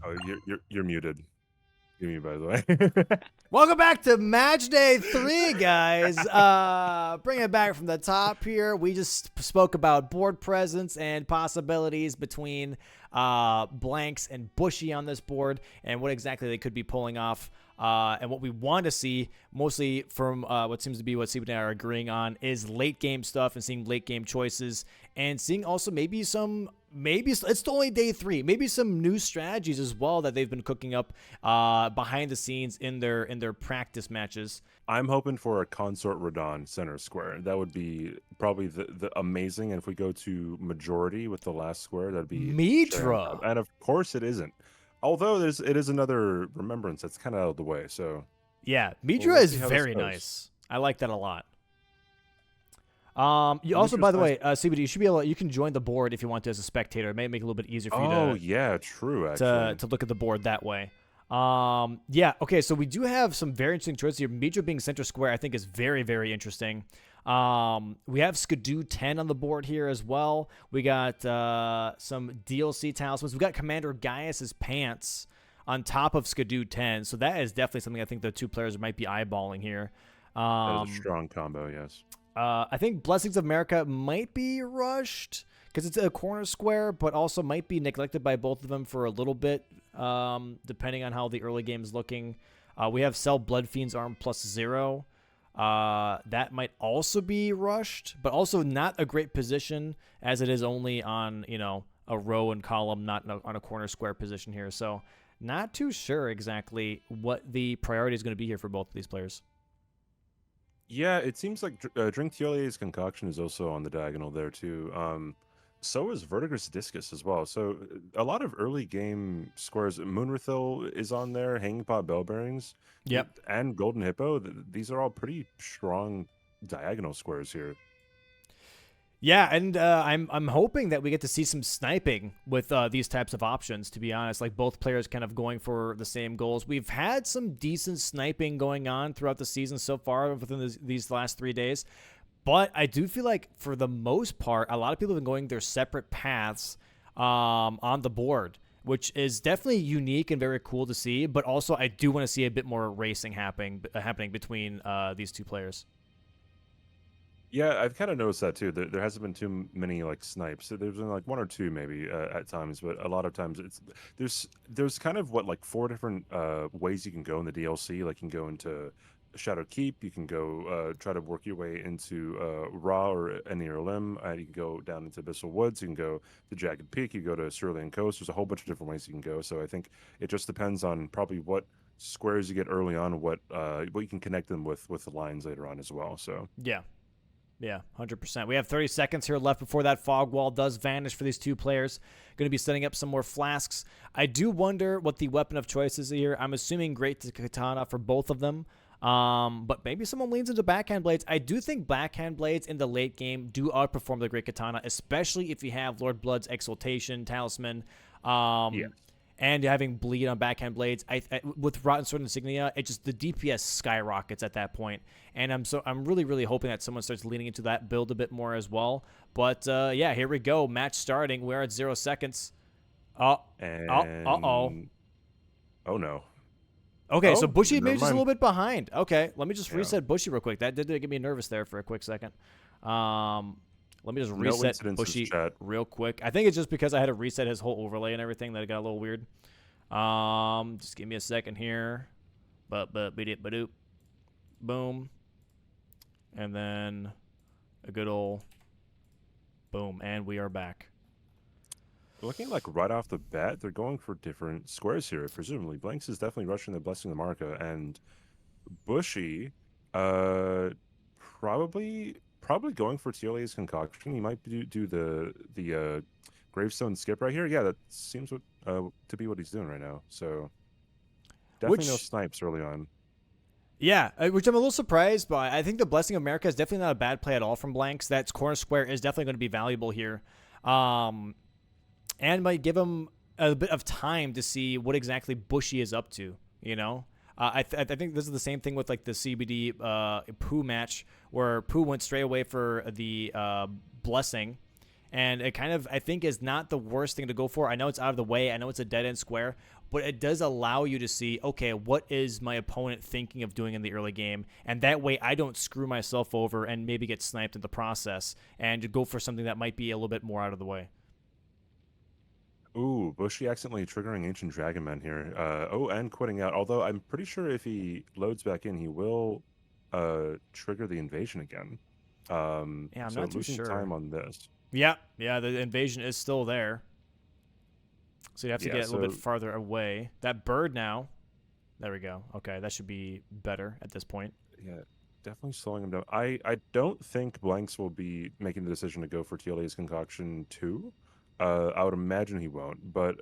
Oh, you're muted. You mute, by the way. Welcome back to Match Day 3, guys. Bring it back from the top here. We just spoke about board presence and possibilities between Blanks and Bushy on this board and what exactly they could be pulling off. And what we want to see, mostly from what seems to be what Steve and I are agreeing on, is late game stuff and seeing late game choices and seeing also maybe it's only day 3, maybe some new strategies as well that they've been cooking up behind the scenes in their practice matches. I'm hoping for a Consort Radon center square. That would be probably the amazing. And if we go to majority with the last square, that'd be Mitra. And of course it isn't. Although it is another remembrance that's kind of out of the way. So yeah, Mitra is very nice. I like that a lot. You also, by the way, CBD, you should be able. You can join the board if you want to as a spectator. It may make it a little bit easier for you to. Oh yeah, true. Actually, to look at the board that way. Yeah. Okay. So we do have some very interesting choices here. Mitra being center square, I think, is very, very interesting. We have Skidoo 10 on the board here as well. We got some DLC talismans. We got Commander Gaius's pants on top of Skidoo 10. So that is definitely something I think the two players might be eyeballing here. That is a strong combo. Yes. I think Blessings of America might be rushed because it's a corner square, but also might be neglected by both of them for a little bit, depending on how the early game is looking. We have Sell Blood Fiend's Arm +0. That might also be rushed, but also not a great position as it is only on, a row and column, not on a corner square position here. So not too sure exactly what the priority is going to be here for both of these players. Yeah, it seems like Drink Thiolier's Concoction is also on the diagonal there too. So is Vertigus Discus as well. So a lot of early game squares. Moonrathil is on there. Hanging Pot Bell Bearings. Yep. And Golden Hippo. These are all pretty strong diagonal squares here. Yeah, and I'm hoping that we get to see some sniping with these types of options, to be honest. Like both players kind of going for the same goals. We've had some decent sniping going on throughout the season so far within these last 3 days. But I do feel like for the most part, a lot of people have been going their separate paths on the board, which is definitely unique and very cool to see. But also I do want to see a bit more racing happening between these two players. Yeah, I've kind of noticed that too. There hasn't been too many like snipes. There's been like one or two maybe at times, but a lot of times there's kind of like 4 different ways you can go in the DLC. Like you can go into Shadow Keep, you can go try to work your way into Ra or Enir Limb. You can go down into Abyssal Woods. You can go to Jagged Peak. You go to Cerulean Coast. There's a whole bunch of different ways you can go. So I think it just depends on probably what squares you get early on, what you can connect them with the lines later on as well. So yeah. Yeah, 100%. We have 30 seconds here left before that fog wall does vanish for these two players. Going to be setting up some more flasks. I do wonder what the weapon of choice is here. I'm assuming Great Katana for both of them. But maybe someone leans into Backhand Blades. I do think Backhand Blades in the late game do outperform the Great Katana, especially if you have Lord Blood's Exaltation Talisman. yeah. And having Bleed on Backhand Blades, with Rotten Sword Insignia, the DPS skyrockets at that point. And I'm really, really hoping that someone starts leaning into that build a bit more as well. But yeah, here we go. Match starting. We're at 0 seconds. Oh no. Okay, so Bushy maybe just a little bit behind. Okay, let me just reset Bushy real quick. That did get me nervous there for a quick second. Let me just reset Bushy real quick. I think it's just because I had to reset his whole overlay and everything that it got a little weird. Just give me a second here. Boom. And then a good old boom. And we are back. Looking like right off the bat, they're going for different squares here. Presumably, Blanks is definitely rushing the Blessing of the Marca, and Bushy, probably going for Thiolier's Concoction. He might do the Gravestone skip right here. Yeah, that seems to be what he's doing right now. So definitely no snipes early on. Yeah, which I'm a little surprised by. I think the Blessing of America is definitely not a bad play at all from Blanks. That corner square is definitely going to be valuable here. And might give him a bit of time to see what exactly Bushy is up to, I think this is the same thing with like the CBD Pooh match where Pooh went straight away for the Blessing And it kind of, I think, is not the worst thing to go for. I know it's out of the way. I know it's a dead end square, but it does allow you to see, okay, what is my opponent thinking of doing in the early game? And that way I don't screw myself over and maybe get sniped in the process and to go for something that might be a little bit more out of the way. Ooh, Bushy accidentally triggering Ancient Dragon Man here. Oh, and quitting out. Although I'm pretty sure if he loads back in, he will trigger the invasion again. Yeah, I'm So not too losing sure. time on this. Yeah, yeah, the invasion is still there. So you have to Yeah, get a little bit so farther away. That bird now. There we go. Okay, that should be better at this point. yeah, definitely slowing him down. I don't think Blanks will be making the decision to go for TLA's concoction too. I would imagine he won't, but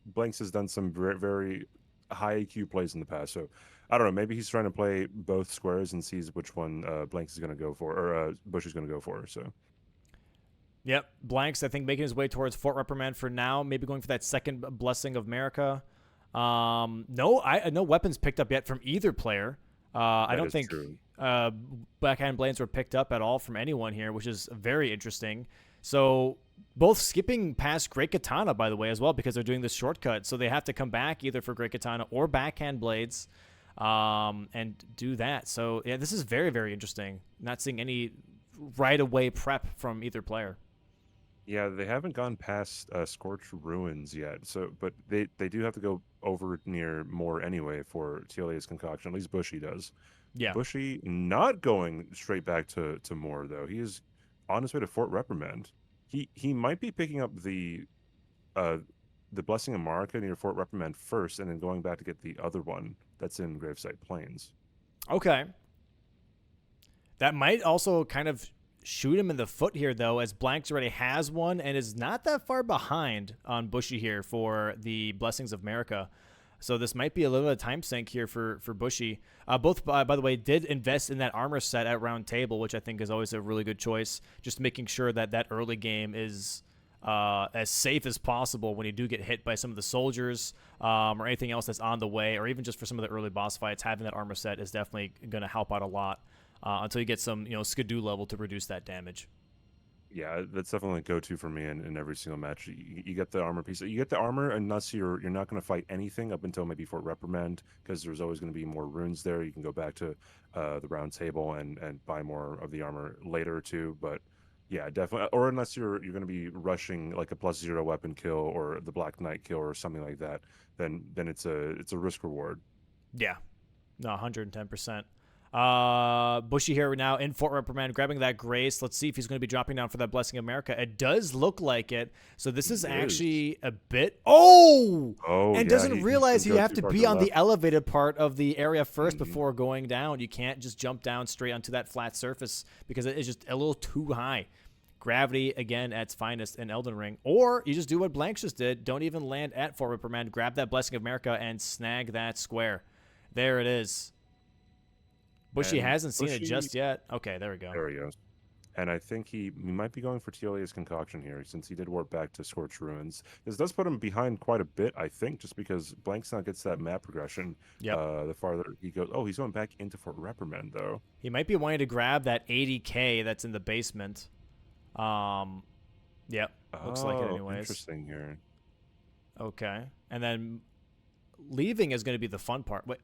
Blanks has done some very, very high IQ plays in the past, so I don't know. Maybe he's trying to play both squares and sees which one Blanks is going to go for, or Bush is going to go for. So Yep, Blanks, I think, making his way towards Fort Reprimand for now. Maybe going for that second blessing of America. No weapons picked up yet from either player. I that don't is think true. backhand blades were picked up at all from anyone here, which is very interesting. So both skipping past Great Katana, by the way, as well, because they're doing this shortcut. So they have to come back either for Great Katana or backhand blades and do that. So, yeah, this is very, very interesting. Not seeing any right away prep from either player. Yeah, they haven't gone past Scorched Ruins yet. So, but they do have to go over near more anyway for TLA's concoction. At least Bushy does. Yeah. Bushy not going straight back to more though. He is on his way to Fort Reprimand. He might be picking up uh the Blessing of Marika near Fort Reprimand first, and then going back to get the other one that's in Gravesite Plains. Okay. That might also kind of shoot him in the foot here, though, as Blanks already has one and is not that far behind on Bushy here for the Blessings of America. So this might be a little bit of time sink here for Bushy. Both, by the way, did invest in that armor set at Round Table, which I think is always a really good choice. Just making sure that that early game is as safe as possible when you do get hit by some of the soldiers or anything else that's on the way, or even just for some of the early boss fights. Having that armor set is definitely going to help out a lot until you get some, skidoo level to reduce that damage. Yeah, that's definitely a go-to for me in every single match. You get the armor piece. You get the armor unless you're not going to fight anything up until maybe Fort Reprimand, because there's always going to be more runes there. You can go back to the Round Table and buy more of the armor later too. But yeah, definitely. Or unless you're going to be rushing like a +0 weapon kill or the Black Knight kill or something like that, then it's a risk reward. Yeah, no, 110%. Bushy here now in Fort Reprimand, grabbing that grace. Let's see if he's going to be dropping down for that Blessing of America. It does look like it. So this is He is. actually a bit. Oh! Oh And yeah, doesn't he realize didn't you go have too to far to be the on the left. elevated part of the area first Mhm. before going down. You can't just jump down straight onto that flat surface because it is just a little too high. Gravity, again, at its finest in Elden Ring. Or you just do what Blanks just did. Don't even land at Fort Reprimand. Grab that Blessing of America and snag that square. There it is. Bushy And hasn't seen it Bushy, just yet. Okay, there we go. there he goes. And I think he might be going for TLA's concoction here, since he did warp back to Scorched Ruins. This does put him behind quite a bit, I think, just because Blanks now gets that map progression. Yep. The farther he goes. Oh, he's going back into Fort Reprimand, though. He might be wanting to grab that 80K that's in the basement. Yep. Looks like it Oh, anyways. interesting here. Okay. And then leaving is going to be the fun part. Wait,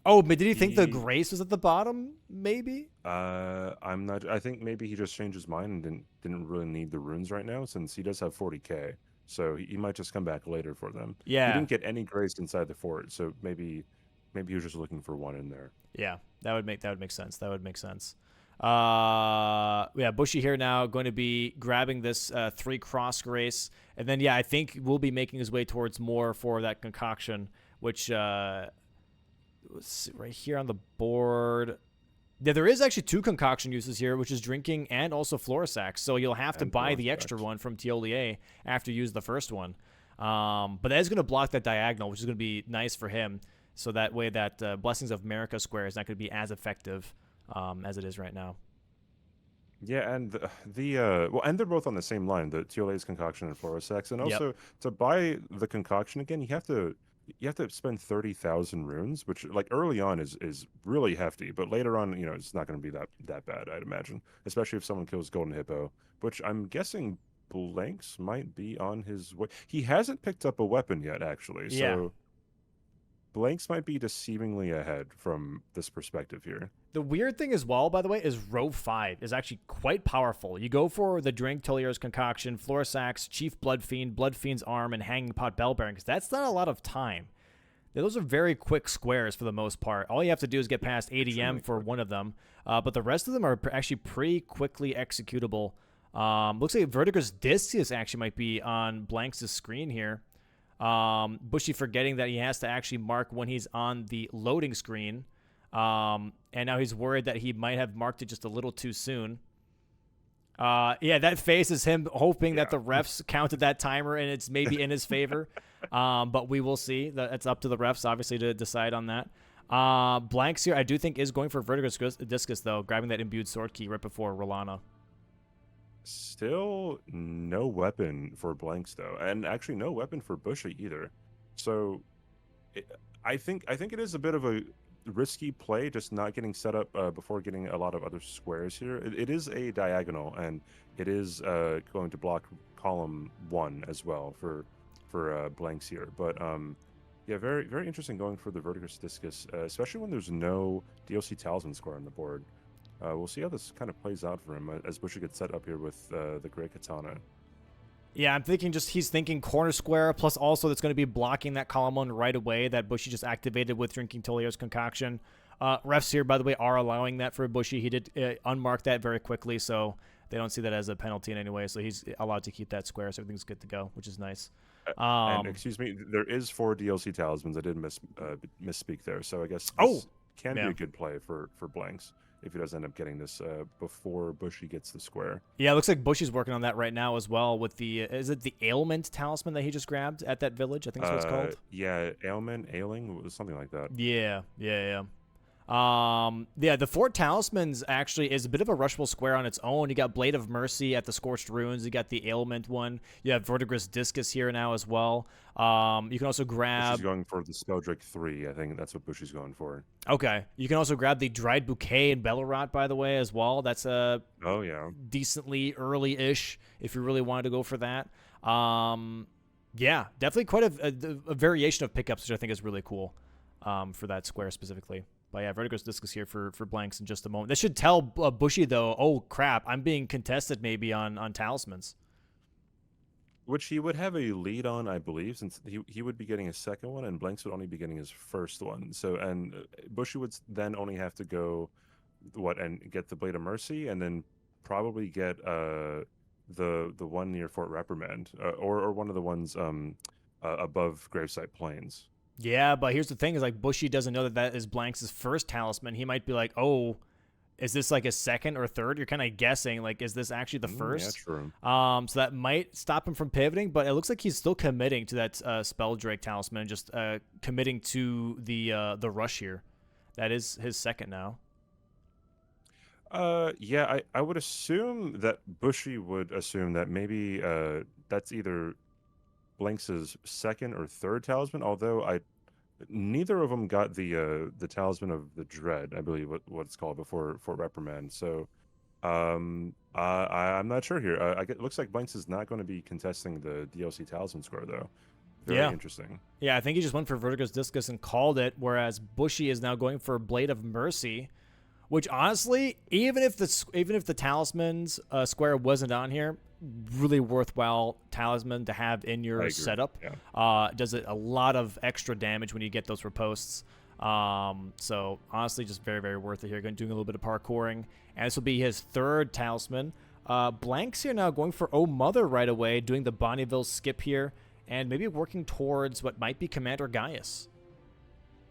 oh, but did he think the He, grace was at the bottom? Maybe? I'm not. I think maybe he just changed his mind and didn't really need the runes right now, since he does have 40K. So he might just come back later for them. He Yeah. didn't get any grace inside the fort, so maybe he was just looking for one in there. Yeah. That would make sense. That would make sense. Yeah, Bushy here now going to be grabbing this 3 cross grace. And then, yeah, I think we'll be making his way towards more for that concoction, which let's see, right here on the board. Yeah, there is actually 2 concoction uses here, which is drinking and also Florisax. So you'll have to And buy the extra Florisax. one from TLDA after you use the first one. But that is going to block that diagonal, which is going to be nice for him. So that way that Blessings of America square is not going to be as effective as it is right now. Yeah, and well, and they're both on the same line, the TLA's concoction and Florisex. And Yep. also to buy the concoction again, you have to you have to spend 30,000 runes, which like early on is really hefty, but later on, it's not going to be that bad, I'd imagine. Especially if someone kills Golden Hippo, which I'm guessing Blanks might be on his way. He hasn't picked up a weapon yet, actually, Yeah. so Blanks might be deceivingly ahead from this perspective here. The weird thing as well, by the way, is row 5 is actually quite powerful. You go for the Drink Tolier's Concoction, Floor Sacks, Chief Blood Fiend, Blood Fiend's Arm, and Hanging Pot Bell Bearing, because that's not a lot of time. Those are very quick squares for the most part. All you have to do is get past ADM for one of them, but the rest of them are actually pretty quickly executable. Looks like Vertigo's Discus actually might be on Blanks' screen here. Bushy forgetting that he has to actually mark when he's on the loading screen. And now he's worried that he might have marked it just a little too soon. Yeah, that face is him hoping that the refs counted that timer and it's maybe in his favor. But we will see. It's up to the refs, obviously, to decide on that. Blanks here, I do think, is going for Vertigo's Discus, though, grabbing that imbued sword key right before Rolana. Still no weapon for Blanks though, and actually no weapon for Bushy either. So I think it is a bit of a risky play, just not getting set up before getting a lot of other squares here. It is a diagonal, and it is going to block column 1 as well for Blanks here. But yeah, very very interesting going for the Vertigus Discus, especially when there's no DLC Talisman square on the board. We'll see how this kind of plays out for him as Bushy gets set up here with the Great Katana. Yeah, I'm thinking he's thinking corner square, plus also that's going to be blocking that column 1 right away that Bushy just activated with drinking Tolio's Concoction. Refs here, by the way, are allowing that for Bushy. He did unmark that very quickly, so they don't see that as a penalty in any way, so he's allowed to keep that square, so everything's good to go, which is nice. And excuse me, there is 4 DLC Talismans. I did misspeak there, so I guess this can be a good play for Blanks if he does end up getting this before Bushy gets the square. Yeah, it looks like Bushy's working on that right now as well with the, is it the Ailment Talisman that he just grabbed at that village? I think that's what it's called. Yeah, Ailing, something like that. Yeah. Yeah, the Fort Talismans actually is a bit of a rushable square on its own. You got Blade of Mercy at the Scorched Ruins. You got the Ailment one. You have Vertigus Discus here now as well. You can also grab... Bushy's going for the Spelldrake 3. I think that's what Bushy's going for. Okay. You can also grab the Dried Bouquet and Bellerot, by the way, as well. That's a decently early-ish if you really wanted to go for that. Yeah, definitely quite a variation of pickups, which I think is really cool for that square specifically. But yeah, Vertigo's Discus here for Blanks in just a moment. This should tell Bushy, though, oh, crap, I'm being contested maybe on talismans. Which he would have a lead on, I believe, since he would be getting a second one, and Blanks would only be getting his first one. So, and Bushy would then only have to go, and get the Blade of Mercy, and then probably get the one near Fort Reprimand, or one of the ones above Gravesite Plains. Yeah, but here's the thing: is like Bushy doesn't know that is Blanks' first talisman. He might be like, "Oh, is this like a second or third?" You're kind of guessing, like, is this actually the first? Yeah, true. So that might stop him from pivoting, but it looks like he's still committing to that Spelldrake talisman, and just committing to the rush here. That is his second now. Yeah, I would assume that Bushy would assume that maybe that's either Blanks' second or third talisman, although neither of them got the talisman of the dread, I believe what it's called, before Fort Reprimand. So I'm not sure here. It looks like Blanks is not going to be contesting the DLC talisman score though. Very interesting. Yeah, I think he just went for Vertigo's Discus and called it, whereas Bushy is now going for Blade of Mercy, which honestly, even if the talisman's square wasn't on here, really worthwhile talisman to have in your setup. Yeah. Does it a lot of extra damage when you get those ripostes. So honestly, just very, very worth it here. Doing a little bit of parkouring, and this will be his third talisman. Blanks here now going for Oh Mother right away, doing the Bonneville skip here, and maybe working towards what might be Commander Gaius.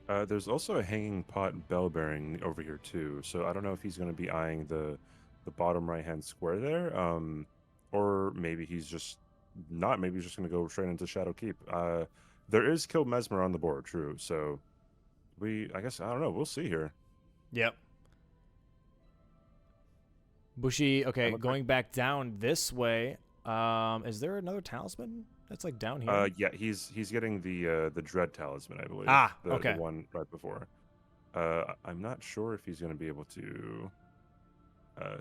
There's also a Hanging Pot Bell Bearing over here too, so I don't know if he's going to be eyeing the bottom right hand square there, or maybe he's just not. Maybe he's just going to go straight into Shadow Keep. There is Kill Mesmer on the board, true. So I guess, I don't know. We'll see here. Yep. Bushy, okay, going back down this way. Is there another talisman? That's like down here. Yeah, he's getting the Dread Talisman, I believe. Ah, The okay. one right before. I'm not sure if he's going to be able to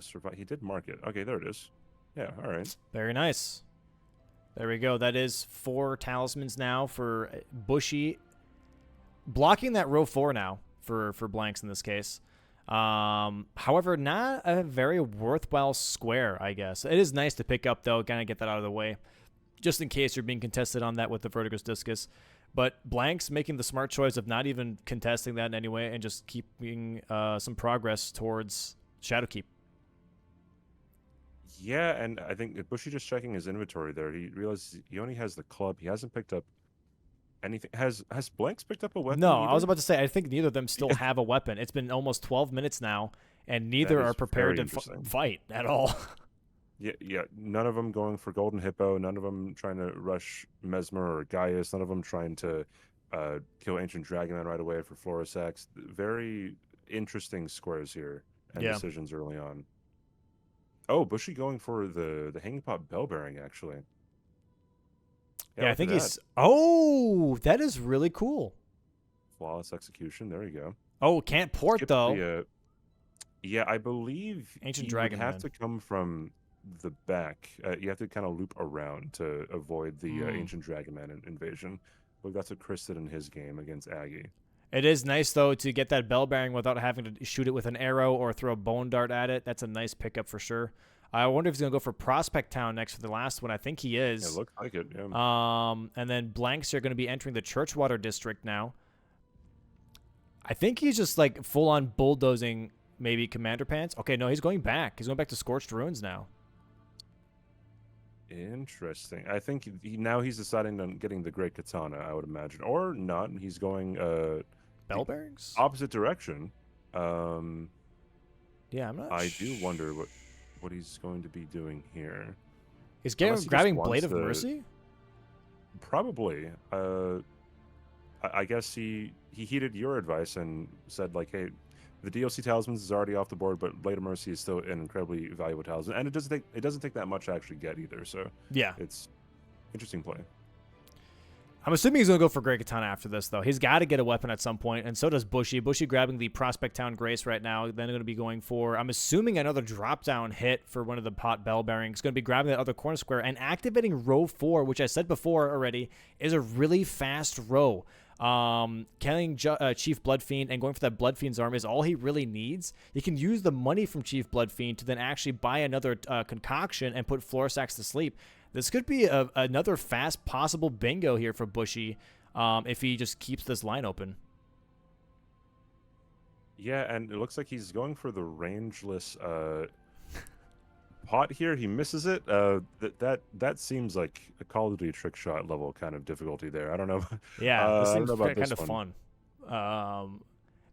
survive. He did mark it. Okay, there it is. Yeah, all right. Very nice. There we go. That is 4 talismans now for Bushy. Blocking that row 4 now for blanks in this case. However, not a very worthwhile square, I guess. It is nice to pick up, though, kind of get that out of the way, just in case you're being contested on that with the Vertigo's Discus. But blanks making the smart choice of not even contesting that in any way and just keeping some progress towards Shadowkeep. Yeah, and I think Bushy just checking his inventory there. He realizes he only has the club. He hasn't picked up anything. Has Blanks picked up a weapon No, I was either? about to say, I think neither of them still have a weapon. It's been almost 12 minutes now, and neither That are is prepared very to interesting. fight at all. Yeah. None of them going for Golden Hippo. None of them trying to rush Mesmer or Gaius. None of them trying to kill Ancient Dragonman right away for Florisax. Very interesting squares here and Yeah. decisions early on. Oh, Bushy going for the Hanging Pot Bell Bearing, actually. Yeah, I look think at he's... Oh, that is really cool. Flawless execution. There you go. Oh, can't port, Skip though. Yeah, I believe Ancient you would Dragon have Man. to come from the back. You have to kind of loop around to avoid the Ancient Dragon Man invasion. But that's what Chris did in his game against Aggie. It is nice, though, to get that bell bearing without having to shoot it with an arrow or throw a bone dart at it. That's a nice pickup for sure. I wonder if he's going to go for Prospect Town next for the last one. I think he is. Yeah, it looks like it, yeah. And then blanks are going to be entering the Churchwater district now. I think he's just like full on bulldozing maybe Commander Pants. Okay, no, he's going back. He's going back to Scorched Ruins now. Interesting. I think now he's deciding on getting the Great Katana, I would imagine. Or not. He's going Bell bearings? opposite direction. Yeah, I'm not I do wonder what he's going to be doing here. He's Unless he just grabbing wants Blade of the- Mercy? Probably. I guess he heeded your advice and said like, hey, the DLC talismans is already off the board, but Blade of Mercy is still an incredibly valuable talisman, and it doesn't take that much to actually get either. So Yeah. it's interesting play. I'm assuming he's going to go for Great Katana after this, though. He's got to get a weapon at some point, and so does Bushy. Bushy grabbing the Prospect Town Grace right now. Then going to be going for, I'm assuming, another drop-down hit for one of the pot bell bearings. Going to be grabbing that other corner square and activating row 4, which I said before already, is a really fast row. Killing Chief Bloodfiend and going for that Bloodfiend's arm is all he really needs. He can use the money from Chief Bloodfiend to then actually buy another concoction and put Florisax to sleep. This could be another fast possible bingo here for Bushy if he just keeps this line open. Yeah, and it looks like he's going for the rangeless pot here. He misses it. That seems like a Call of Duty trick shot level kind of difficulty there. I don't know. Yeah, this I don't seems know about kind this of one. fun.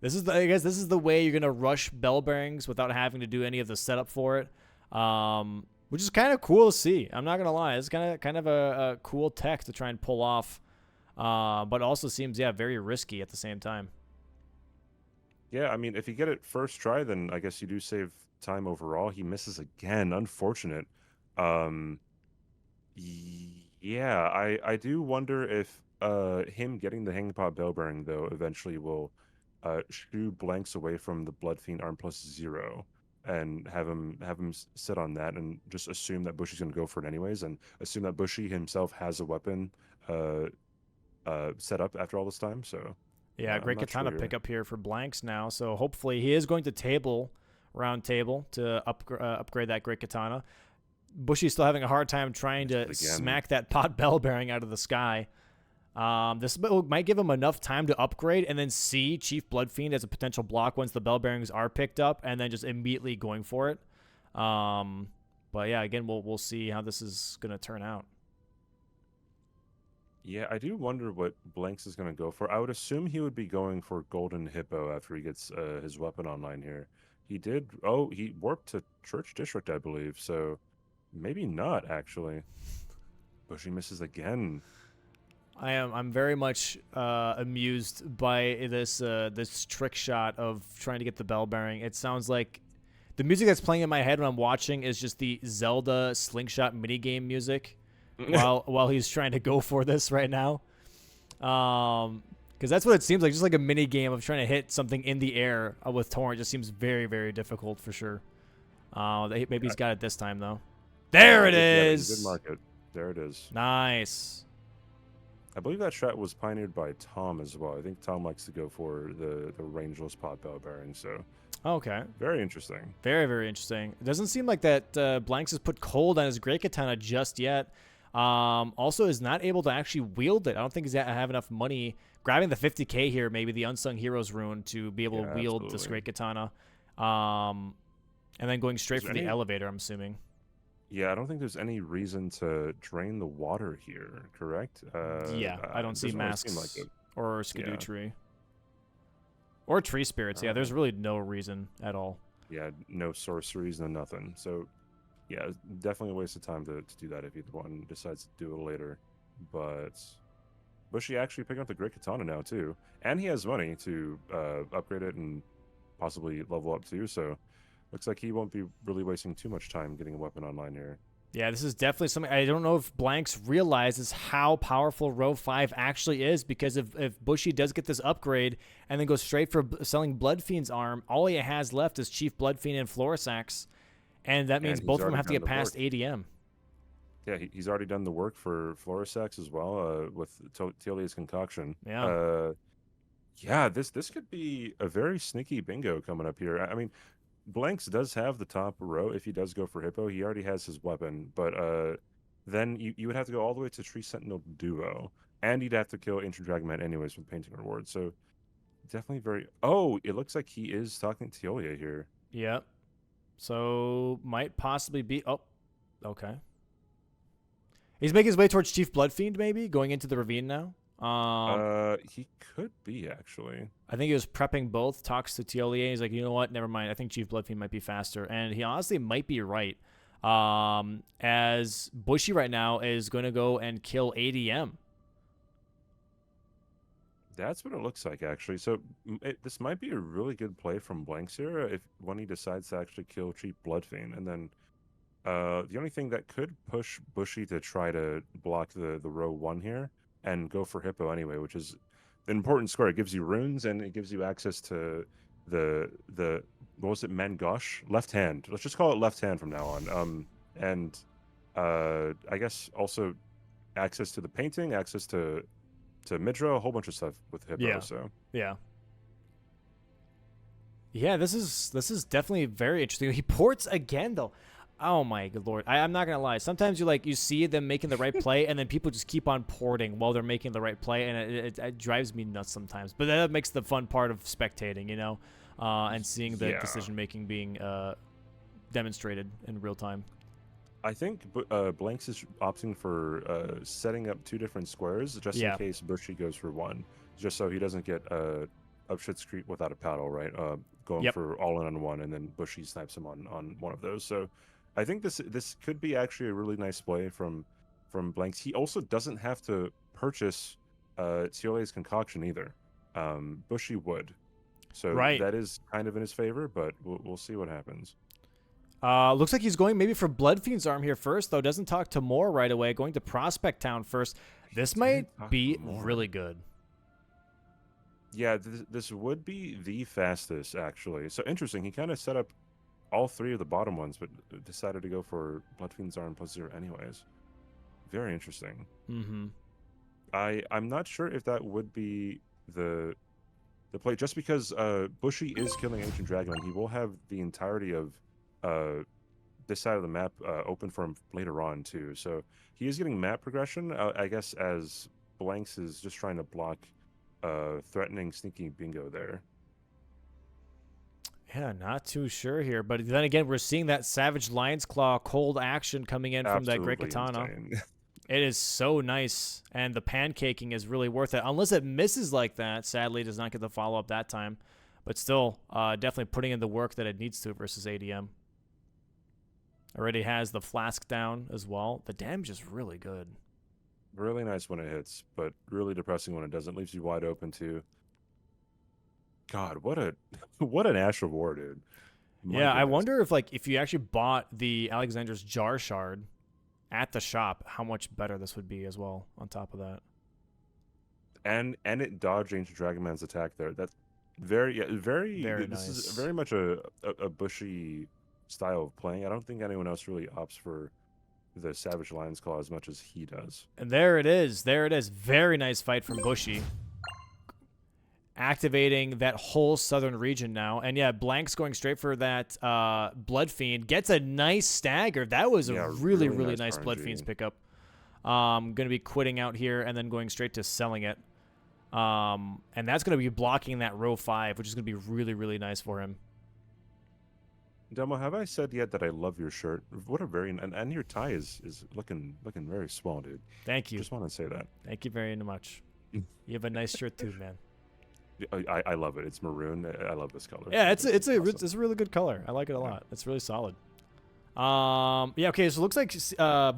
I guess this is the way you're gonna rush bell bearings without having to do any of the setup for it, which is kind of cool to see. I'm not gonna lie, it's kind of a cool tech to try and pull off, but also seems very risky at the same time. Yeah, I mean, if you get it first try, then I guess you do save time overall. He misses again. Unfortunate. Yeah, I do wonder if him getting the Hanging Pot Bell Bearing, though, eventually will shoo blanks away from the Blood Fiend Arm plus 0 and have him sit on that and just assume that Bushy's going to go for it anyways and assume that Bushy himself has a weapon set up after all this time. So Yeah, I'm great not katana sure. pickup here for blanks now. So hopefully he is going to round table to upgrade that great katana. Bushy's still having a hard time trying to Again. smack that pot bell bearing out of the sky. This might give him enough time to upgrade and then see Chief Bloodfiend as a potential block once the bell bearings are picked up, and then just immediately going for it. But yeah, again, we'll see how this is gonna turn out. Yeah, I do wonder what Blanks is going to go for. I would assume he would be going for Golden Hippo after he gets his weapon online here. He did. Oh, he warped to Church District, I believe. So maybe not, actually. Bushy misses again. I'm very much amused by this trick shot of trying to get the bell bearing. It sounds like the music that's playing in my head when I'm watching is just the Zelda slingshot minigame music. while he's trying to go for this right now. Because that's what it seems like, just like a mini game of trying to hit something in the air with Torrent just seems very, very difficult for sure. Maybe he's got it this time though. There it is. Good market. There it is. Nice. I believe that strat was pioneered by Tom as well. I think Tom likes to go for the rangeless pot bell bearing. So Okay. very interesting. Very, very interesting. It doesn't seem like that Blanks has put cold on his Great Katana just yet. Also is not able to actually wield it. I don't think he's have enough money. Grabbing the 50k here, maybe the Unsung Heroes rune to be able to wield this Great Katana. And then going straight for the elevator, I'm assuming. Yeah, I don't think there's any reason to drain the water here, correct? Yeah, I don't see masks like or Skidoo Tree. Or Tree Spirits. Yeah, there's really no reason at all. Yeah, no sorceries, no nothing. So, yeah, definitely a waste of time to do that if either one decides to do it later. But Bushy actually picking up the Great Katana now, too. And he has money to upgrade it and possibly level up, too. So, looks like he won't be really wasting too much time getting a weapon online here. Yeah, this is definitely something. I don't know if Blanks realizes how powerful Row 5 actually is, because if Bushy does get this upgrade and then goes straight for selling Bloodfiend's arm, all he has left is Chief Bloodfiend and Florisax, and that means both of them have to get past ADM. Yeah, he's already done the work for Florisax as well with Telia's concoction. Yeah. Yeah, this could be a very sneaky bingo coming up here. I mean, Blanks does have the top row if he does go for Hippo. He already has his weapon, but then you would have to go all the way to Tree Sentinel Duo, and you'd have to kill Ancient Dragon Man anyways with Painting Reward. So definitely very... Oh, it looks like he is talking to Teolia here. Yep. So might possibly be... Oh, okay. He's making his way towards Chief Bloodfiend, maybe, going into the ravine now. He could be, actually. I think he was prepping both. Talks to Teolia. He's like, you know what? Never mind. I think Chief Bloodfiend might be faster. And he honestly might be right. As Bushy right now is going to go and kill ADM. That's what it looks like, actually. So this might be a really good play from Blanks here if when he decides to actually kill Chief Bloodfiend. And then the only thing that could push Bushy to try to block the row 1 here and go for Hippo anyway, which is an important square. It gives you runes and it gives you access to the what was it, Mangosh? Left hand. Let's just call it left hand from now on. And I guess also access to the painting, access to Midra, a whole bunch of stuff with Hippo. Yeah. So yeah. Yeah, this is definitely very interesting. He ports again though. Oh my good lord! I'm not gonna lie. Sometimes you see them making the right play, and then people just keep on porting while they're making the right play, and it drives me nuts sometimes. But that makes the fun part of spectating, you know, and seeing the decision making being demonstrated in real time. I think Blanks is opting for setting up 2 different squares just in case Bushy goes for 1, just so he doesn't get up Shit's Creek without a paddle, right? Going for all in on 1, and then Bushy snipes him on one of those. So I think this could be actually a really nice play from Blanks. He also doesn't have to purchase Teolia's concoction either. Bushy would. So that is kind of in his favor, but we'll see what happens. Looks like he's going maybe for Bloodfiend's arm here first, though. Doesn't talk to Moore right away. Going to Prospect Town first. This might be really good. Yeah, this would be the fastest, actually. So interesting. He kind of set up all 3 of the bottom ones, but decided to go for Bloodfiend's arm +0 anyways. Very interesting. Mm-hmm. I'm not sure if that would be the play, just because Bushy is killing Ancient Dragon, and he will have the entirety of this side of the map open for him later on too. So he is getting map progression, I guess, as Blanks is just trying to block threatening sneaky bingo there. Yeah, not too sure here, but then again, we're seeing that Savage Lion's Claw cold action coming in from that Great Katana. It is so nice, and the pancaking is really worth it. Unless it misses like that, sadly, it does not get the follow-up that time. But still, definitely putting in the work that it needs to versus ADM. Already has the flask down as well. The damage is really good. Really nice when it hits, but really depressing when it doesn't. Leaves you wide open too. God, what an Ash of War, dude. Yeah, I wonder if you actually bought the Alexander's Jar Shard at the shop how much better this would be as well on top of that. And it dodged Ancient Dragon Man's attack there. That's very Very this is nice. very much a bushy style of playing. I don't think anyone else really opts for the Savage Lion's Claw as much as he does. And there it is. There it is. Very nice fight from Bushy. Activating that whole southern region now. And yeah, Blank's going straight for that Blood Fiend. Gets a nice stagger. That was a really nice Blood Fiend's pickup. Going to be quitting out here and then going straight to selling it. And that's going to be blocking that row 5, which is going to be really nice for him. Demo, have I said yet that I love your shirt? What a very and your tie is looking very small, dude. Thank you. Just want to say that. Thank you very much. You have a nice shirt too, man. I love it. It's maroon. I love this color. Yeah, it's a really good color. I like it a Yeah. lot. It's really solid. Yeah, okay, so it looks like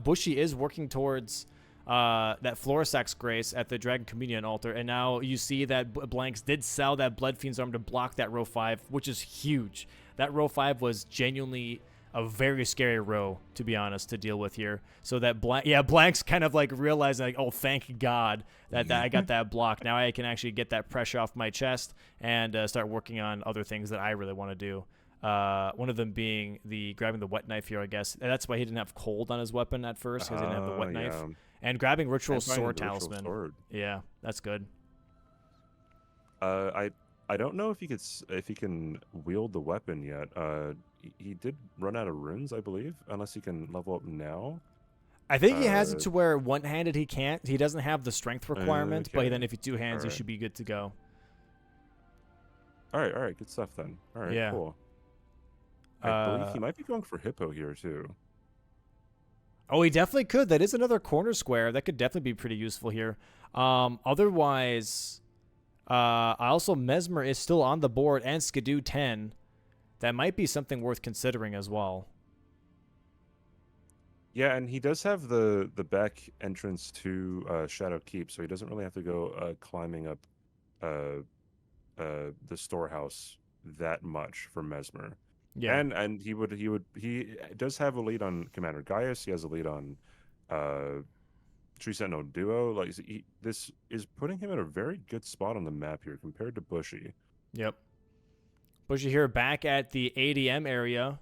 Bushy is working towards that Florisax Grace at the Dragon Communion altar, and now you see that Blanks did sell that Blood Fiend's Arm to block that row 5, which is huge. That row 5 was genuinely a very scary row, to be honest, to deal with here. So that Blank's kind of like realizing, like, oh, thank God that I got that block. Now I can actually get that pressure off my chest and start working on other things that I really want to do. One of them being grabbing the wet knife here, I guess. And that's why he didn't have cold on his weapon at first, because he didn't have the wet knife. And grabbing Ritual Sword Talisman. Yeah, that's good. I don't know if he can wield the weapon yet. He did run out of runes, I believe, unless he can level up now. I think he has it to where one-handed he can't. He doesn't have the strength requirement, but then if you two hands, he should be good to go. All right, good stuff then. All right, cool. I believe he might be going for Hippo here too. Oh, he definitely could. That is another corner square. That could definitely be pretty useful here. Otherwise, also Mesmer is still on the board and Skidoo 10. That might be something worth considering as well. Yeah, and he does have the back entrance to Shadow Keep, so he doesn't really have to go climbing up the storehouse that much for Mesmer. Yeah, and he does have a lead on Commander Gaius. He has a lead on Tree Sentinel Duo. Like this is putting him in a very good spot on the map here compared to Bushy. Yep. Bushy here back at the ADM area.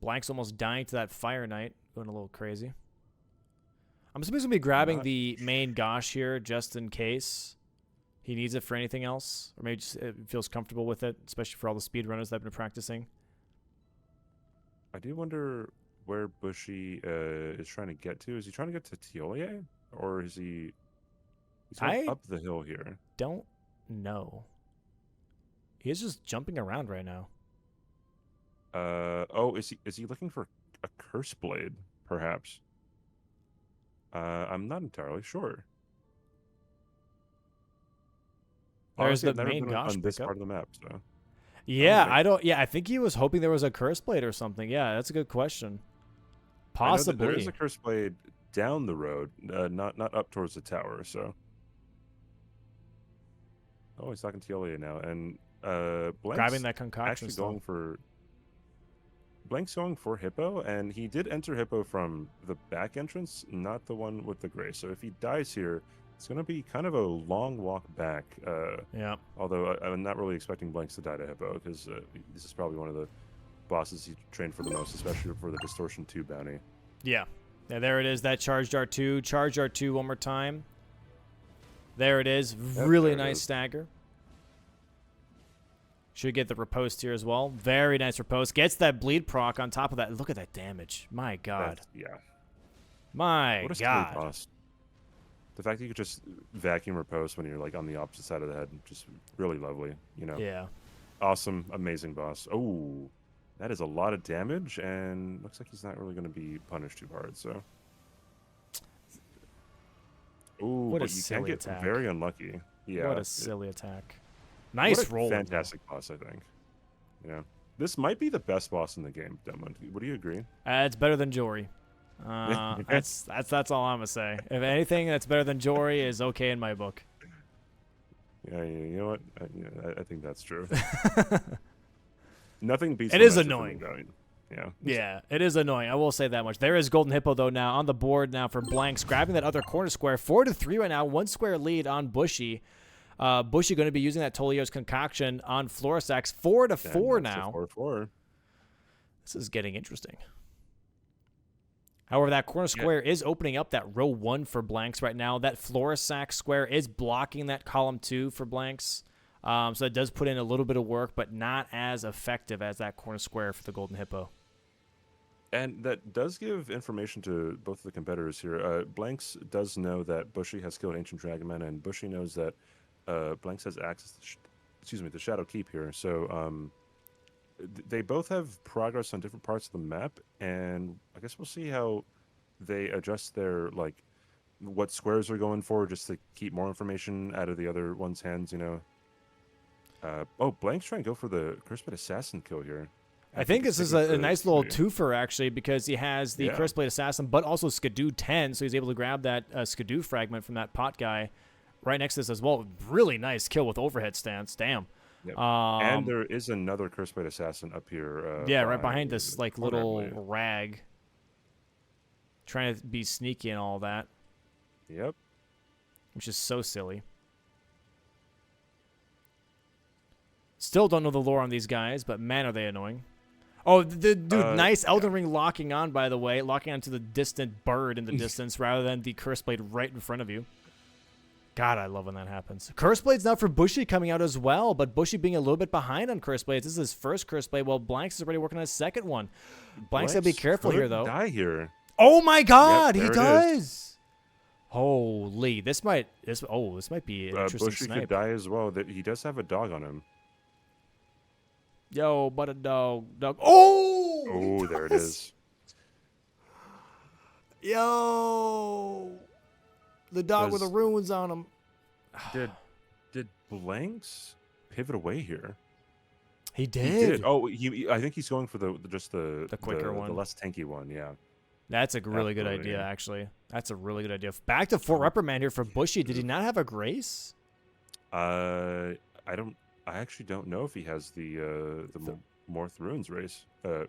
Blank's almost dying to that Fire Knight, going a little crazy. I'm supposed to be grabbing the main Gosh here just in case he needs it for anything else, or maybe just feels comfortable with it, especially for all the speedrunners that have been practicing. I do wonder where Bushy is trying to get to. Is he trying to get to Tiolier, or is he's going up the hill here? Don't know. He's just jumping around right now. Oh, is he looking for a Curse Blade, perhaps? I'm not entirely sure. There's Honestly, the main Gosh on this pickup. part of the map, so. Yeah, I think he was hoping there was a Curse Blade or something. Yeah, that's a good question. Possibly. There is a Curse Blade down the road, not up towards the tower, so. Oh, he's talking to Yolia now, and Blank's grabbing that concoction. Blank's going for Hippo, and he did enter Hippo from the back entrance, not the one with the gray. So if he dies here, it's going to be kind of a long walk back. Yeah. Although I'm not really expecting Blanks to die to Hippo, because this is probably one of the bosses he trained for the most, especially for the Distortion 2 bounty. Yeah. Yeah, there it is, that Charged R2. Charged R2 one more time. There it is. Really nice stagger. Should get the riposte here as well. Very nice riposte. Gets that bleed proc on top of that. Look at that damage. My God. My God. Boss. The fact that you could just vacuum riposte when you're like on the opposite side of the head, just really lovely, you know. Yeah. Awesome, amazing boss. Oh, that is a lot of damage, and looks like he's not really going to be punished too hard. So. Ooh, what a but you can get attack. Very unlucky. Yeah. What a silly attack. Nice roll. Fantastic boss, I think. Yeah. This might be the best boss in the game, Demon. Would you agree? It's better than Jory. That's all I'm gonna say. If anything that's better than Jory is okay in my book. Yeah, you know what? I think that's true. Nothing beats. It is annoying. Yeah. Yeah, it is annoying. I will say that much. There is Golden Hippo, though, now on the board now for Blanks, grabbing that other corner square. 4-3 right now. 1 square lead on Bushy. Bushy going to be using that Tolio's concoction on Florisax. 4-4 now. 4-4. This is getting interesting. However, that corner square is opening up that row 1 for Blanks right now. That Florisax square is blocking that column 2 for Blanks. So it does put in a little bit of work, but not as effective as that corner square for the Golden Hippo. And that does give information to both of the competitors here. Blanks does know that Bushy has killed Ancient Dragonman, and Bushy knows that Blanks has access to, the Shadow Keep here. So they both have progress on different parts of the map, and I guess we'll see how they adjust their, like, what squares they're going for, just to keep more information out of the other one's hands, Blanks trying to go for the Cursebite Assassin kill here. I think this is a nice little twofer, actually, because he has the Curseblade Assassin, but also Skidoo 10, so he's able to grab that Skidoo fragment from that pot guy right next to this as well. Really nice kill with overhead stance. Damn. Yep. And there is another Cursebite Assassin up here. Right behind this like little rag. Trying to be sneaky and all that. Yep. Which is so silly. Still don't know the lore on these guys, but man, are they annoying. Oh, dude, nice Elden Ring locking on, by the way. Locking onto the distant bird in the distance rather than the Curse Blade right in front of you. God, I love when that happens. Curse Blade's now for Bushy coming out as well, but Bushy being a little bit behind on Curse Blades. This is his first Curse Blade, while Blanks is already working on his second one. Blanks gotta be careful here, though. Die here. Oh my God, yep, he does. Holy, this might be an interesting Bushy snipe. could die as well. He does have a dog on him. Yo, but a dog. Oh! Oh, there it is. Yo! The dog with the runes on him. Did Blanks pivot away here? He did. He did. Oh, I think he's going for the quicker one. the less tanky one, yeah. That's a really good idea, actually. That's a really good idea. Back to Fort Reprimand here for Bushy. Did he not have a Grace? I actually don't know if he has the Morth Runes race.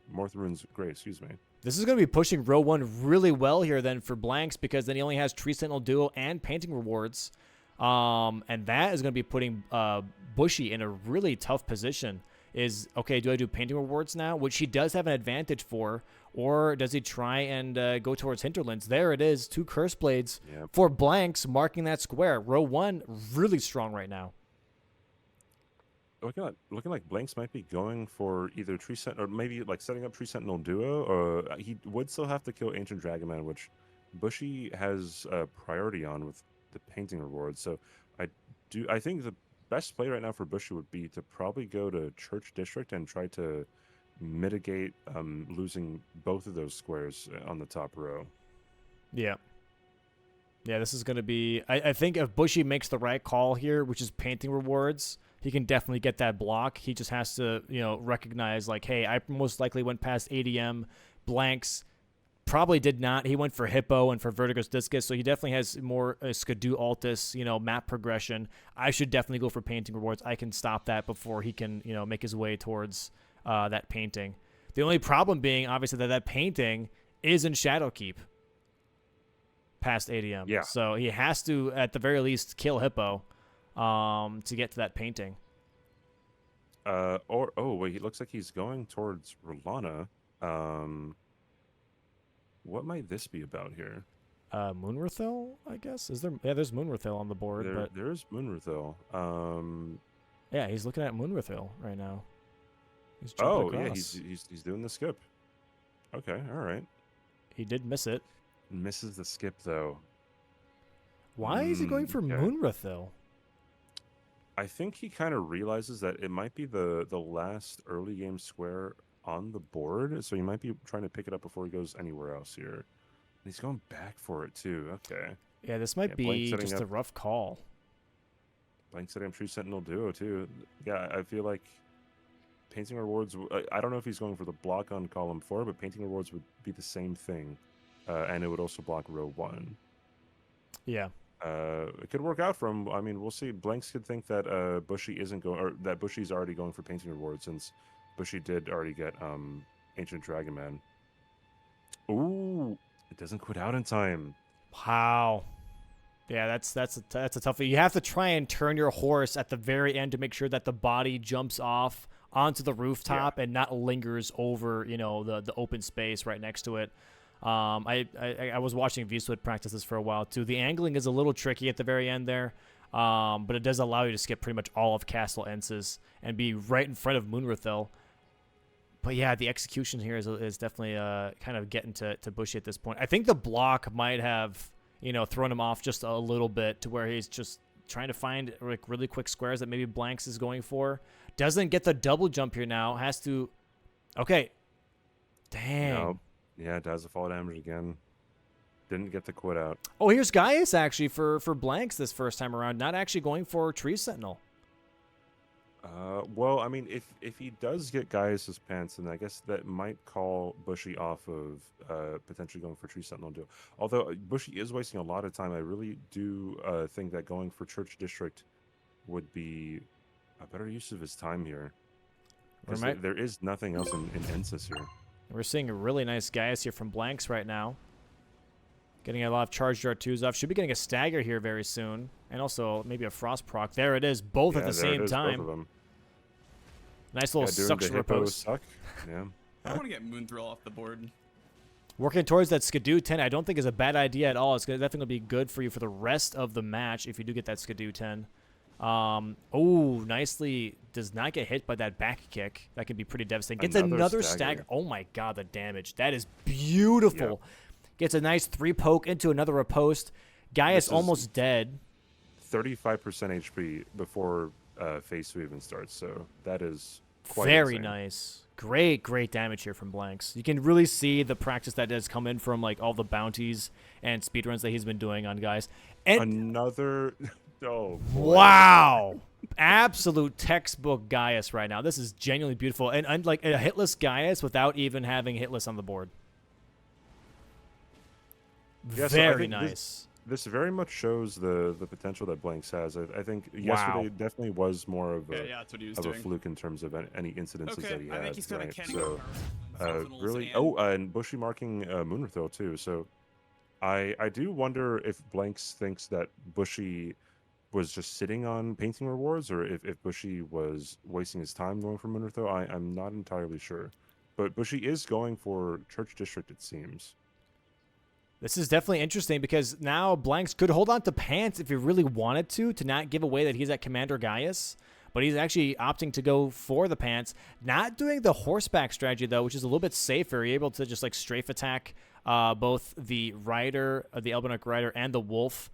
Morth Runes Grace, excuse me. This is going to be pushing row 1 really well here then for Blanks, because then he only has Tree Sentinel Duo and Painting Rewards. And that is going to be putting Bushy in a really tough position. Is, okay, do I do Painting Rewards now, which he does have an advantage for, or does he try and go towards Hinterlands? There it is, 2 Curse Blades for Blanks, marking that square. Row 1, really strong right now. Looking like Blanks might be going for either Tree Sentinel, or maybe like setting up Tree Sentinel Duo, or he would still have to kill Ancient Dragonman, which Bushy has priority on with the Painting Rewards. So I think the best play right now for Bushy would be to probably go to Church District and try to mitigate losing both of those squares on the top row. Yeah, this is going to be... I think if Bushy makes the right call here, which is Painting Rewards, he can definitely get that block. He just has to, recognize, like, hey, I most likely went past ADM. Blanks probably did not. He went for Hippo and for Vertigo's Discus, so he definitely has more Skidoo Altus, map progression. I should definitely go for Painting Rewards. I can stop that before he can, make his way towards that painting. The only problem being, obviously, that painting is in Shadowkeep past ADM. Yeah. So he has to, at the very least, kill Hippo to get to that painting. Wait, it looks like he's going towards Rolana. What might this be about here? Moonrathil, I guess. Is there? Yeah, there's Moonrathil on the board. There is Moonrathil. Yeah, he's looking at Moonrathil right now. He's he's doing the skip. Okay, all right. He did miss it. Misses the skip though. Why is he going for Moonrathil? I think he kind of realizes that it might be the last early game square on the board, so he might be trying to pick it up before he goes anywhere else here. And he's going back for it too. Okay. Yeah, this might be just a rough call. Blank setting up Tree Sentinel Duo too. Yeah, I feel like Painting Rewards... I don't know if he's going for the block on column 4, but Painting Rewards would be the same thing. And it would also block row 1. Yeah. It could work out for him. I mean, we'll see. Blanks could think that Bushy isn't going... Or that Bushy's already going for Painting Rewards, since Bushy did already get Ancient Dragon Man. Ooh, it doesn't quit out in time. Wow. Yeah, that's a tough one. You have to try and turn your horse at the very end to make sure that the body jumps off onto the rooftop and not lingers over, the open space right next to it. I was watching V-Sweat practices for a while too. The angling is a little tricky at the very end there, but it does allow you to skip pretty much all of Castle Ensis and be right in front of Moonrathil. But yeah, the execution here is definitely kind of getting to Bushy at this point. I think the block might have thrown him off just a little bit to where he's just trying to find like really quick squares that maybe Blanks is going for. Doesn't get the double jump here now. Has to. Okay. Dang. No. Yeah, does the fall damage again. Didn't get the quit out. Oh, here's Gaius actually for Blanks this first time around. Not actually going for Tree Sentinel. Well, I mean, if he does get Gaius's pants, then I guess that might call Bushy off of potentially going for Tree Sentinel Duo. Although Bushy is wasting a lot of time, I really do think that going for Church District would be a better use of his time here. Because there is nothing else in Ensis here. We're seeing a really nice Gaius here from Blanks right now. Getting a lot of charged R2s off. Should be getting a stagger here very soon. And also maybe a frost proc. There it is, both at the same time. Both of them. Nice little suction repose. Suck. Yeah. I want to get Moonthrill off the board. Working towards that Skidoo 10, I don't think is a bad idea at all. It's definitely be good for you for the rest of the match if you do get that Skidoo 10. Oh, nicely does not get hit by that back kick. That could be pretty devastating. Gets another stagger. Oh my god, the damage. That is beautiful. Yep. Gets a nice 3 poke into another riposte. Gaius almost dead. 35% HP before phase 2 even starts, so that is quite very insane. Nice. Great damage here from Blanks. You can really see the practice that has come in from like all the bounties and speedruns that he's been doing on guys. And another oh boy. Wow. Absolute textbook Gaius right now. This is genuinely beautiful. And like a hitless Gaius without even having hitless on the board. Yeah, very nice. This very much shows the potential that Blanks has. I think yesterday definitely was more of a fluke in terms of any incidences that he had. I think he's got so really, and Bushy marking Moonrathil too. So I do wonder if Blanks thinks that Bushy was just sitting on painting rewards, or if Bushy was wasting his time going for Moonrathil. I'm not entirely sure, but Bushy is going for Church District, it seems. This is definitely interesting because now Blanks could hold on to pants if he really wanted to not give away that he's at Commander Gaius. But he's actually opting to go for the pants. Not doing the horseback strategy, though, which is a little bit safer. You're able to just, like, strafe attack both the rider, the Elbenic rider, and the wolf.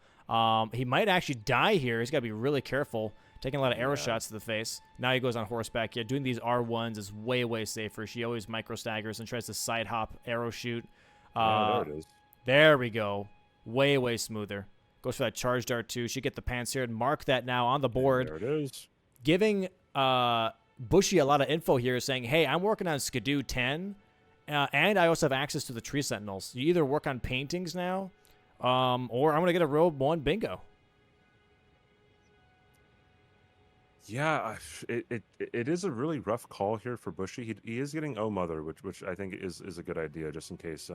He might actually die here. He's got to be really careful. Taking a lot of arrow shots to the face. Now he goes on horseback. Yeah, doing these R1s is way safer. She always micro staggers and tries to side hop arrow shoot. There it is. There we go. Way smoother. Goes for that charged R2. She get the pants here and mark that now on the board. There it is. Giving Bushy a lot of info here, saying, hey, I'm working on Skidoo 10, and I also have access to the Tree Sentinels. You either work on paintings now, or I'm going to get a Robe 1 bingo. Yeah, it is a really rough call here for Bushy. He is getting O Mother, which I think is a good idea, just in case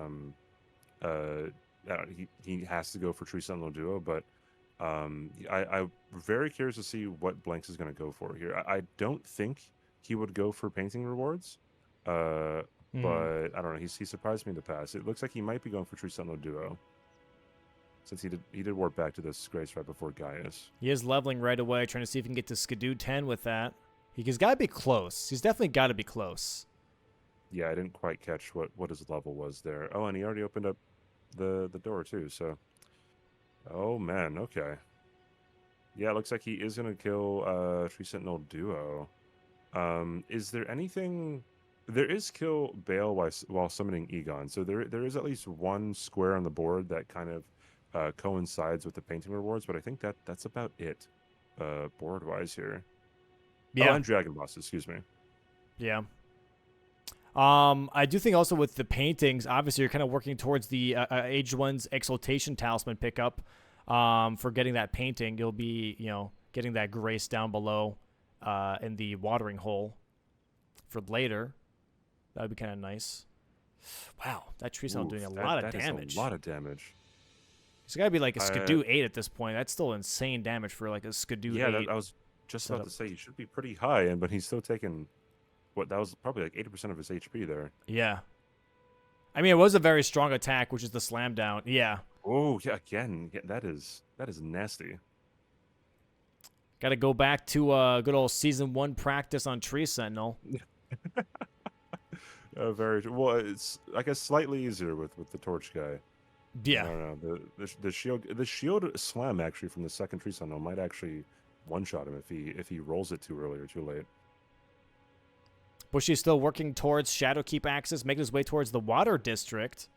he has to go for Tree Sentinel Duo, but I'm very curious to see what Blanks is going to go for here. I don't think he would go for painting rewards, but I don't know. He surprised me in the past. It looks like he might be going for Tree Sentinel Duo, since he did warp back to this Grace right before Gaius. He is leveling right away, trying to see if he can get to Skidoo 10 with that. He's got to be close. He's definitely got to be close. Yeah, I didn't quite catch what his level was there. Oh, and he already opened up the door too, so oh man, okay. Yeah, it looks like he is gonna kill Tree Sentinel Duo. Is there anything? There is kill Bale while summoning Egon, so there is at least one square on the board that kind of coincides with the painting rewards, but I think that's about it board wise here. Yeah. Oh, and Dragon Boss, excuse me. Yeah. I do think also with the paintings, obviously you're kind of working towards the Aged One's Exaltation Talisman pickup. For getting that painting, you'll be, getting that grace down below in the watering hole for later. That would be kind of nice. Wow, that tree cell doing a Oof, lot of that is damage. a lot of damage. It's got to be like a Uh, Skidoo 8 at this point. That's still insane damage for like a Skidoo Yeah, 8. I was just about setup. to say he should be pretty high, but he's still taking what that was probably like 80% of his HP there. Yeah. I mean, it was a very strong attack, which is the slam down. Yeah. Oh yeah, again, yeah, that is nasty. Got to go back to good old season 1 practice on Tree Sentinel. Very well. It's I guess slightly easier with the torch guy. I Yeah. don't know. The shield slam actually from the second tree sentinel might actually one shot him if he rolls it too early or too late. Bushy's still working towards Shadowkeep Axis, making his way towards the Water District.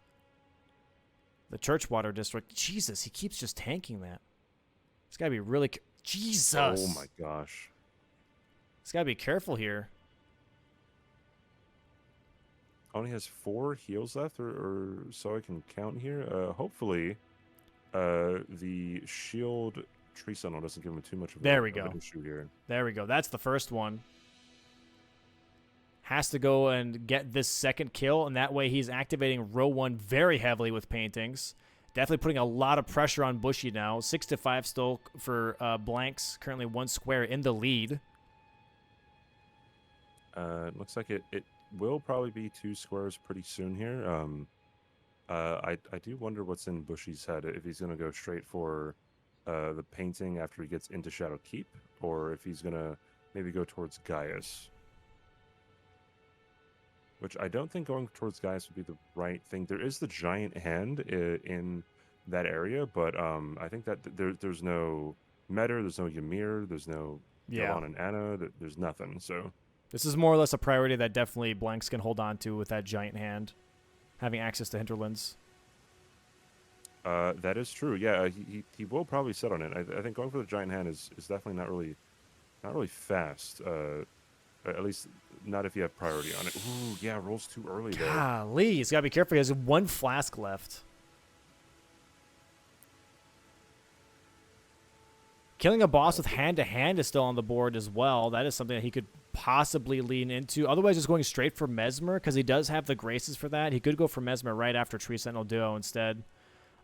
The Church Water District. Jesus, he keeps just tanking that. He's got to be really... Jesus! Oh my gosh. He's got to be careful here. Only has 4 heals left, or so I can count here. Hopefully, the shield tree sentinel doesn't give him too much of There we of an go. issue here. There we go. That's the first one. Has to go and get this second kill, and that way he's activating row 1 very heavily with paintings. Definitely putting a lot of pressure on Bushy now. 6-5 still for Blanks. Currently 1 square in the lead. It looks like it will probably be 2 squares pretty soon here. I do wonder what's in Bushy's head, if he's going to go straight for the painting after he gets into Shadow Keep, or if he's going to maybe go towards Gaius. Which I don't think going towards Gaius would be the right thing. There is the giant hand in that area, but I think that there's no Metter, there's no Ymir, there's no Yalan and Anna, there's nothing, so... This is more or less a priority that definitely Blanks can hold on to with that giant hand, having access to hinterlands. That is true. Yeah, he will probably sit on it. I think going for the giant hand is definitely not really fast. At least not if you have priority on it. Ooh, yeah, rolls too early there. Golly, he's got to be careful. He has 1 flask left. Killing a boss with hand-to-hand is still on the board as well. That is something that he could possibly lean into. Otherwise, just going straight for Mesmer, because he does have the graces for that. He could go for Mesmer right after Tree Sentinel Duo instead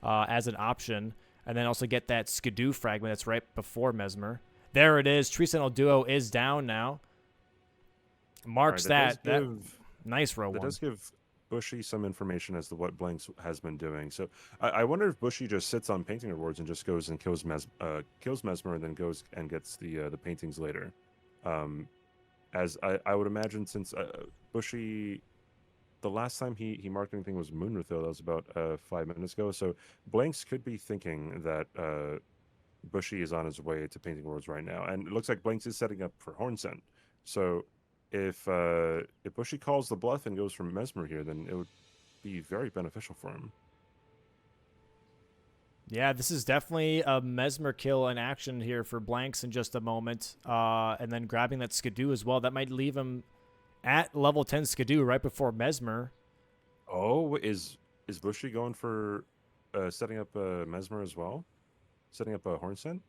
as an option, and then also get that Skidoo fragment that's right before Mesmer. There it is. Tree Sentinel Duo is down now. Marks Right, that nice row that 1. does give Bushy some information as to what Blanks has been doing. So I wonder if Bushy just sits on painting rewards and just goes and kills Mesmer and then goes and gets the paintings later. As I would imagine, since Bushy, the last time he marked anything was Moonrithil, that was about 5 minutes ago. So Blanks could be thinking that Bushy is on his way to painting rewards right now, and it looks like Blanks is setting up for Hornsent. So if Bushy calls the bluff and goes for Mesmer here, then it would be very beneficial for him. Yeah, this is definitely a Mesmer kill in action here for Blanks in just a moment. And then grabbing that Skidoo as well. That might leave him at level 10 Skidoo right before Mesmer. Oh, is Bushy going for setting up Mesmer as well? Setting up a Hornsent?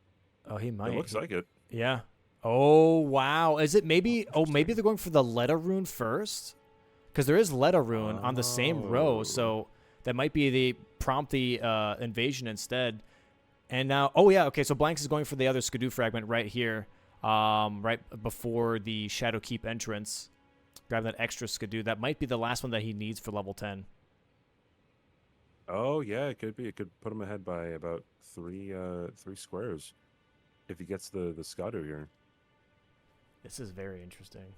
Oh, he might. It looks like it. Yeah. Oh, wow. Is it maybe... Oh, maybe they're going for the Leda rune first? Because there is Leda rune on the same row, so that might be the prompt the invasion instead. And now... Oh, yeah, okay, so Blanks is going for the other Skidoo fragment right here, right before the Shadowkeep entrance. Grab that extra Skidoo. That might be the last one that he needs for level 10. Oh, yeah, it could be. It could put him ahead by about three squares if he gets the Skadu here. This is very interesting.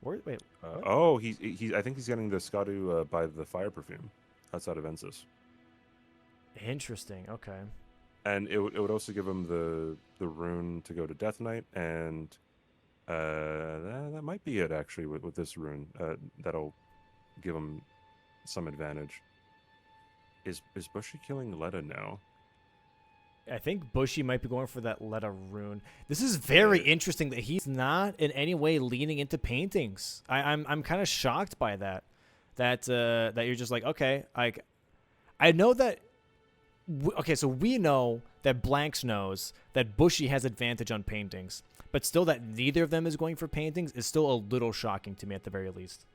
Wait. What? Oh, he. I think he's getting the Skadu by the fire perfume outside of Ensis. Interesting. Okay. And it would also give him the rune to go to Death Knight, and that might be it actually with this rune. That'll give him some advantage. Is Bushy killing Leda now? I think Bushy might be going for that Leda rune. This is very interesting that he's not in any way leaning into paintings. I'm kind of shocked by that. That you're just like, okay, I know that. Okay, so we know that Blanks knows that Bushy has advantage on paintings, but but still that neither of them is going for paintings is still a little shocking to me at the very least.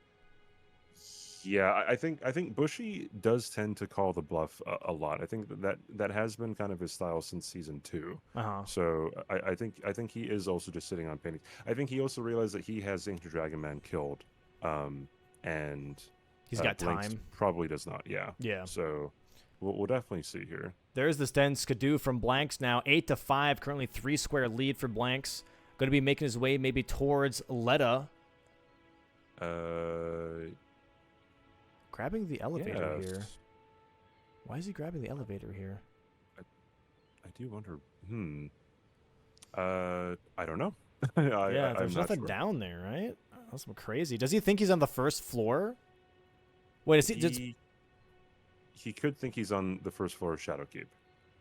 Yeah, I think Bushy does tend to call the bluff a lot. I think that has been kind of his style since season 2. Uh-huh. So I think he is also just sitting on painting. I think he also realized that he has Ancient Dragon Man killed, and He's got Blanks time. probably does not. Yeah. Yeah. So we'll definitely see here. There's this Den Skidoo from Blanks now. 8-5, currently 3 square lead for Blanks. Going to be making his way maybe towards Letta. Grabbing the elevator Yes. here. Why is he grabbing the elevator here? I do wonder. I don't know. Yeah, I'm there's not nothing sure. down there, right? That's crazy. Does he think he's on the first floor? Wait, is he? He could think he's on the first floor of Shadowkeep,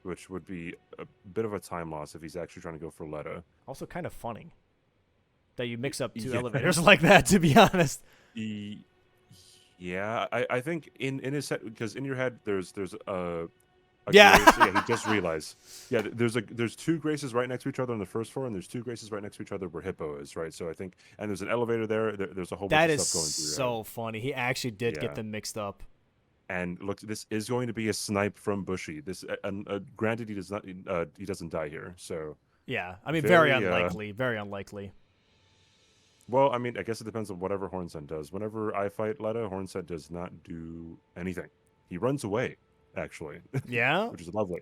which would be a bit of a time loss if he's actually trying to go for Letta. Also kind of funny that you mix up 2 Yeah. elevators like that, to be honest. Yeah, I think in his head, because in your head there's a Yeah. grace. Yeah, he just realized. Yeah, there's 2 graces right next to each other on the first floor, and there's 2 graces right next to each other where Hippo is, right? So I think, and there's an elevator there. There's a whole That bunch is of stuff going through your so head. funny. He actually did Yeah. get them mixed up. And look, this is going to be a snipe from Bushy. This, granted, he does not, he doesn't die here. So, Yeah, I mean, very Very, unlikely. Very unlikely. well, I mean, I guess it depends on whatever Hornset does. Whenever I fight Letta, Hornset does not do anything. He runs away, actually, Yeah? which is lovely.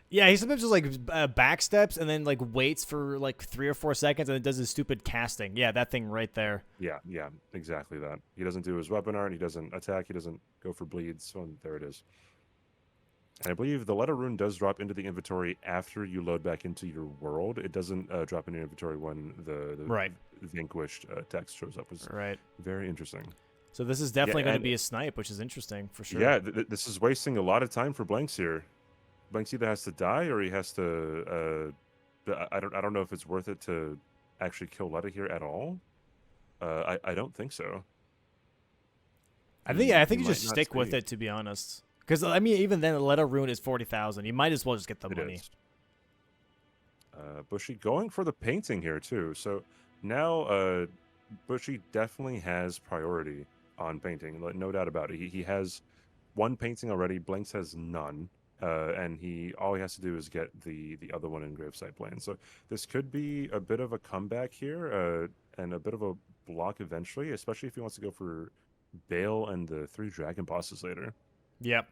Yeah, he sometimes just like back steps and then like waits for like 3 or 4 seconds and then does his stupid casting. Yeah, that thing right there. Yeah, exactly that. He doesn't do his weapon art. He doesn't attack. He doesn't go for bleeds. So there it is. And I believe the Letta rune does drop into the inventory after you load back into your world. It doesn't drop into your inventory when the Right. vanquished text shows up. It's Right. very interesting. So this is definitely going to and- be a snipe, which is interesting for sure. Yeah, this is wasting a lot of time for Blanks here. Blanks either has to die or he has to. I don't know if it's worth it to actually kill Letta here at all. I don't think so. I think He you might just not stick with stay. it, to be honest. Because I mean, even then, the Letta rune is 40,000. You might as well just get the It money. is. Bushy going for the painting here too. So now Bushy definitely has priority on painting. No doubt about it. He has 1 painting already. Blanks has none. And all he has to do is get the other one in Gravesite Plane. So this could be a bit of a comeback here, and a bit of a block eventually, especially if he wants to go for Bale and the 3 dragon bosses later. Yep.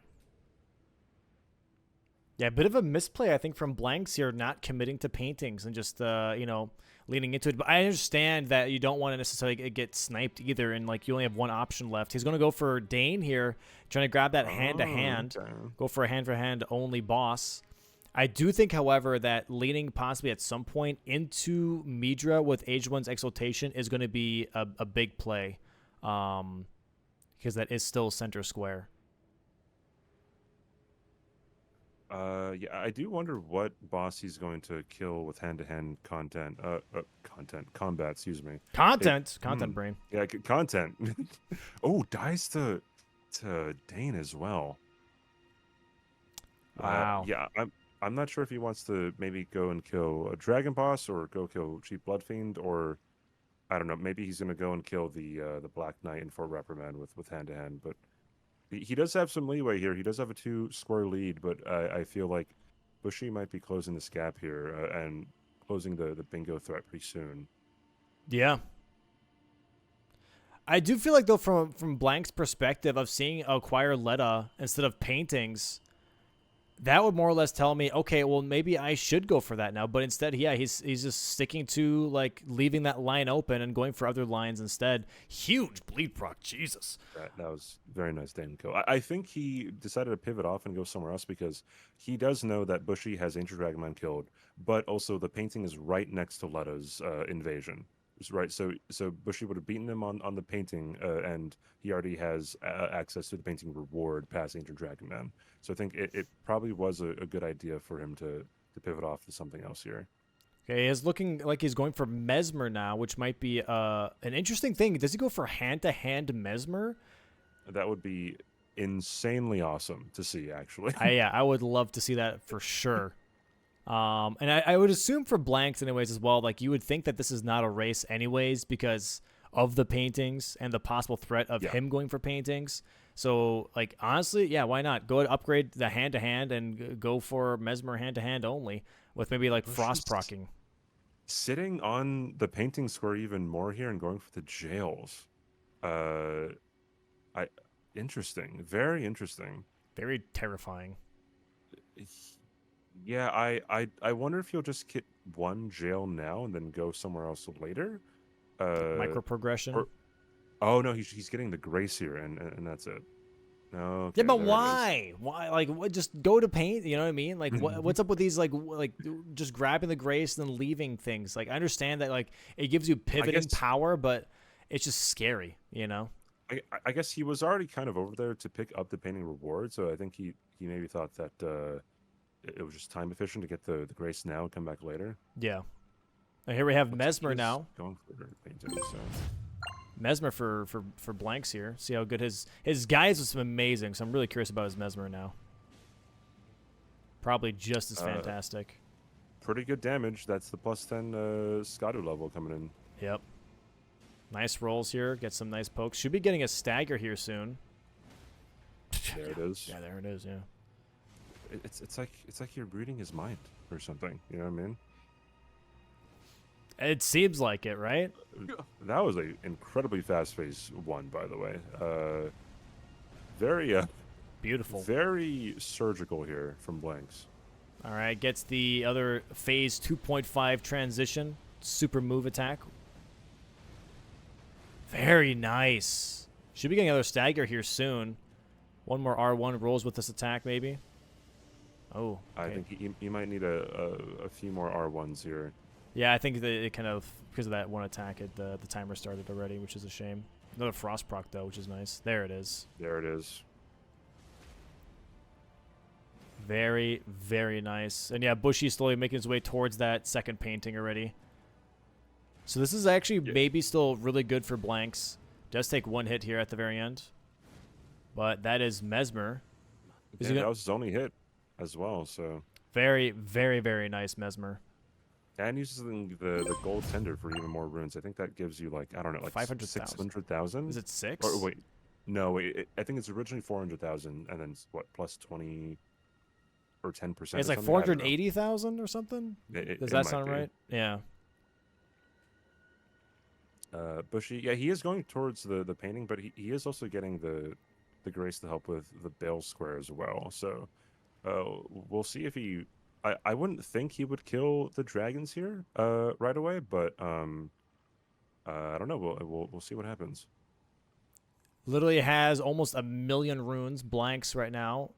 Yeah, a bit of a misplay, I think, from Blanks here, not committing to paintings and just, leaning into it. But I understand that you don't want to necessarily get sniped either, and, like, you only have 1 option left. He's going to go for Dane here, trying to grab that hand-to-hand, Okay. go for a hand-for-hand only boss. I do think, however, that leaning possibly at some point into Midra with Age 1's Exaltation is going to be a big play, because that is still center square. Yeah, I do wonder what boss he's going to kill with hand-to-hand combat, excuse me. Content hmm. brain. Yeah, content. Oh, dies to Dane as well. Wow. Yeah, I'm not sure if he wants to maybe go and kill a dragon boss or go kill Cheap Blood Fiend, or I don't know, maybe he's gonna go and kill the Black Knight in Fort Reprimand with hand-to-hand, but he does have some leeway here. He does have a 2 square lead, but I feel like Bushy might be closing this gap here, and closing the bingo threat pretty soon. Yeah. I do feel like, though, from Blank's perspective of seeing acquire Letta instead of paintings, that would more or less tell me, okay, well, maybe I should go for that now. But instead, yeah, he's just sticking to, like, leaving that line open and going for other lines instead. Huge bleed proc, Jesus. That was very nice Dane kill. I think he decided to pivot off and go somewhere else because he does know that Bushy has Ancient Dragonman killed, but also the painting is right next to Letta's invasion. Right, so Bushy would have beaten him on the painting, and he already has access to the painting reward past Ancient Dragonman. So I think it probably was a good idea for him to pivot off to something else here. Okay, he's looking like he's going for Mesmer now, which might be an interesting thing. Does he go for hand-to-hand Mesmer? That would be insanely awesome to see, actually. Yeah, I would love to see that for sure. And I would assume for blanks anyways as well, like you would think that this is not a race anyways because of the paintings and the possible threat of Yeah. him going for paintings. So like honestly, yeah, why not go upgrade the hand to hand and go for Mesmer hand to hand only with maybe like frost Bushy's procking. sitting on the painting square even more here and going for the jails. Uh, I interesting, very interesting. Very terrifying. Yeah, I wonder if he'll just get one jail now and then go somewhere else later. Micro progression. Or oh no, he's getting the grace here and that's it. No, Yeah, okay, but there it is. why? Why? Like, what? Just go to paint. You know what I mean? Like, Mm-hmm. what's up with these? Like just grabbing the grace and then leaving things. Like, I understand that like it gives you pivoting guess- power, but it's just scary. You know? I guess he was already kind of over there to pick up the painting reward, so I think he maybe thought that it was just time efficient to get the grace now and come back later. Yeah. And here we have Looks like Mesmer he's now. going for the painting, so. Mesmer for blanks here. See how good his guys was amazing. So I'm really curious about his Mesmer now. Probably just as fantastic. Pretty good damage. That's the plus 10 Skadu level coming in. Yep. Nice rolls here. Get some nice pokes. Should be getting a stagger here soon. There it is. Yeah, there it is. Yeah. It's like you're reading his mind or something. You know what I mean? It seems like it, right? That was a incredibly fast-paced one, by the way. Beautiful. Very surgical here from Blanks. All right, gets the other phase 2.5 transition, super move attack. Very nice. Should be getting another stagger here soon. One more R1 rolls with this attack, maybe. Oh, I okay. think he might need a few more R1s here. Yeah, I think that it kind of, because of that one attack, the timer started already, which is a shame. Another frost proc, though, which is nice. There it is. There it is. Very, very nice. And yeah, Bushy's slowly making his way towards that second painting already. So this is actually maybe still really good for blanks. Does take one hit here at the very end. But that is Mesmer. Is he And gonna- that was his only hit as well, so. Very, very, very nice Mesmer. And using the gold tender for even more runes. I think that gives you like, I don't know, like 500,000. 600,000? Is it 6? Or wait. No, wait. I think it's originally 400,000 and then what, plus 20 or 10%. It's or like something? I don't know. 480,000 or something? It Does might that sound be. right? Yeah. Bushy, yeah, he is going towards the painting, but he is also getting the grace to help with the Bale Square as well. So we'll see if he. I wouldn't think he would kill the dragons here right away, but I don't know. We'll see what happens. Literally has almost 1 million runes, blanks right now,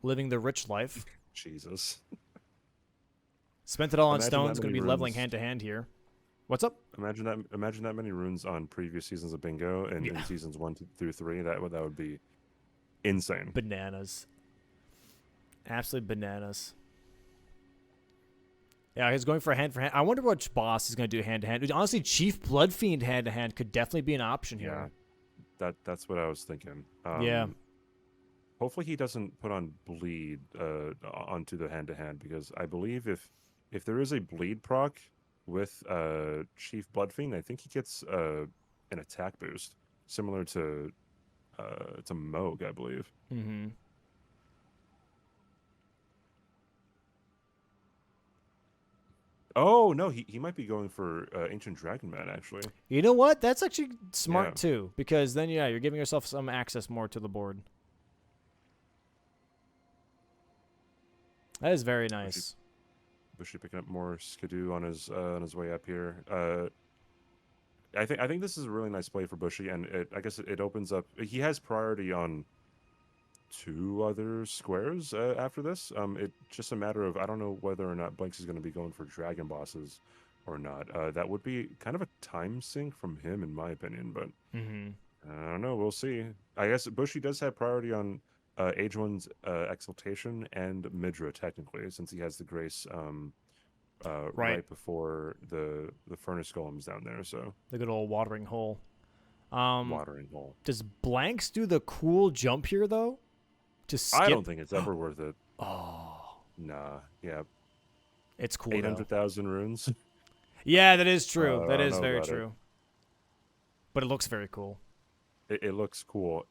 living the rich life. Jesus. Spent it all on Imagine stones, that going to many be leveling runes. hand to hand here. What's up? Imagine that many runes on previous seasons of Bingo and in seasons 1 through 3. That would be insane. Bananas. Absolute bananas. Yeah, he's going for hand. I wonder what boss he's going to do hand to hand. Honestly, Chief Bloodfiend hand to hand could definitely be an option Yeah, here. that's what I was thinking. Yeah. Hopefully he doesn't put on bleed onto the hand to hand, because I believe if there is a bleed proc with Chief Bloodfiend, I think he gets an attack boost similar to Moog, I believe. Mm-hmm. Oh no, he might be going for Ancient Dragon Man actually. You know what? That's actually smart Yeah. too, because then you're giving yourself some access more to the board. That is very nice. Bushy picking up more Skidoo on his way up here. I think this is a really nice play for Bushy, and I guess it opens up. He has priority on 2 other squares after this. It's just a matter of, I don't know whether or not Blanks is going to be going for dragon bosses or not. That would be kind of a time sink from him, in my opinion. But Mm-hmm. I don't know. We'll see. I guess Bushy does have priority on Age One's Exaltation and Midra, technically, since he has the Grace right before the Furnace Golem's down there. So The good old watering hole. watering hole. Does Blanks do the cool jump here though? To skip. I don't think it's ever worth it. Oh. Nah. Yeah. It's cool though. 800,000 runes. Yeah, that is true. I That don't is know very about it. true. But it looks very cool. It looks cool.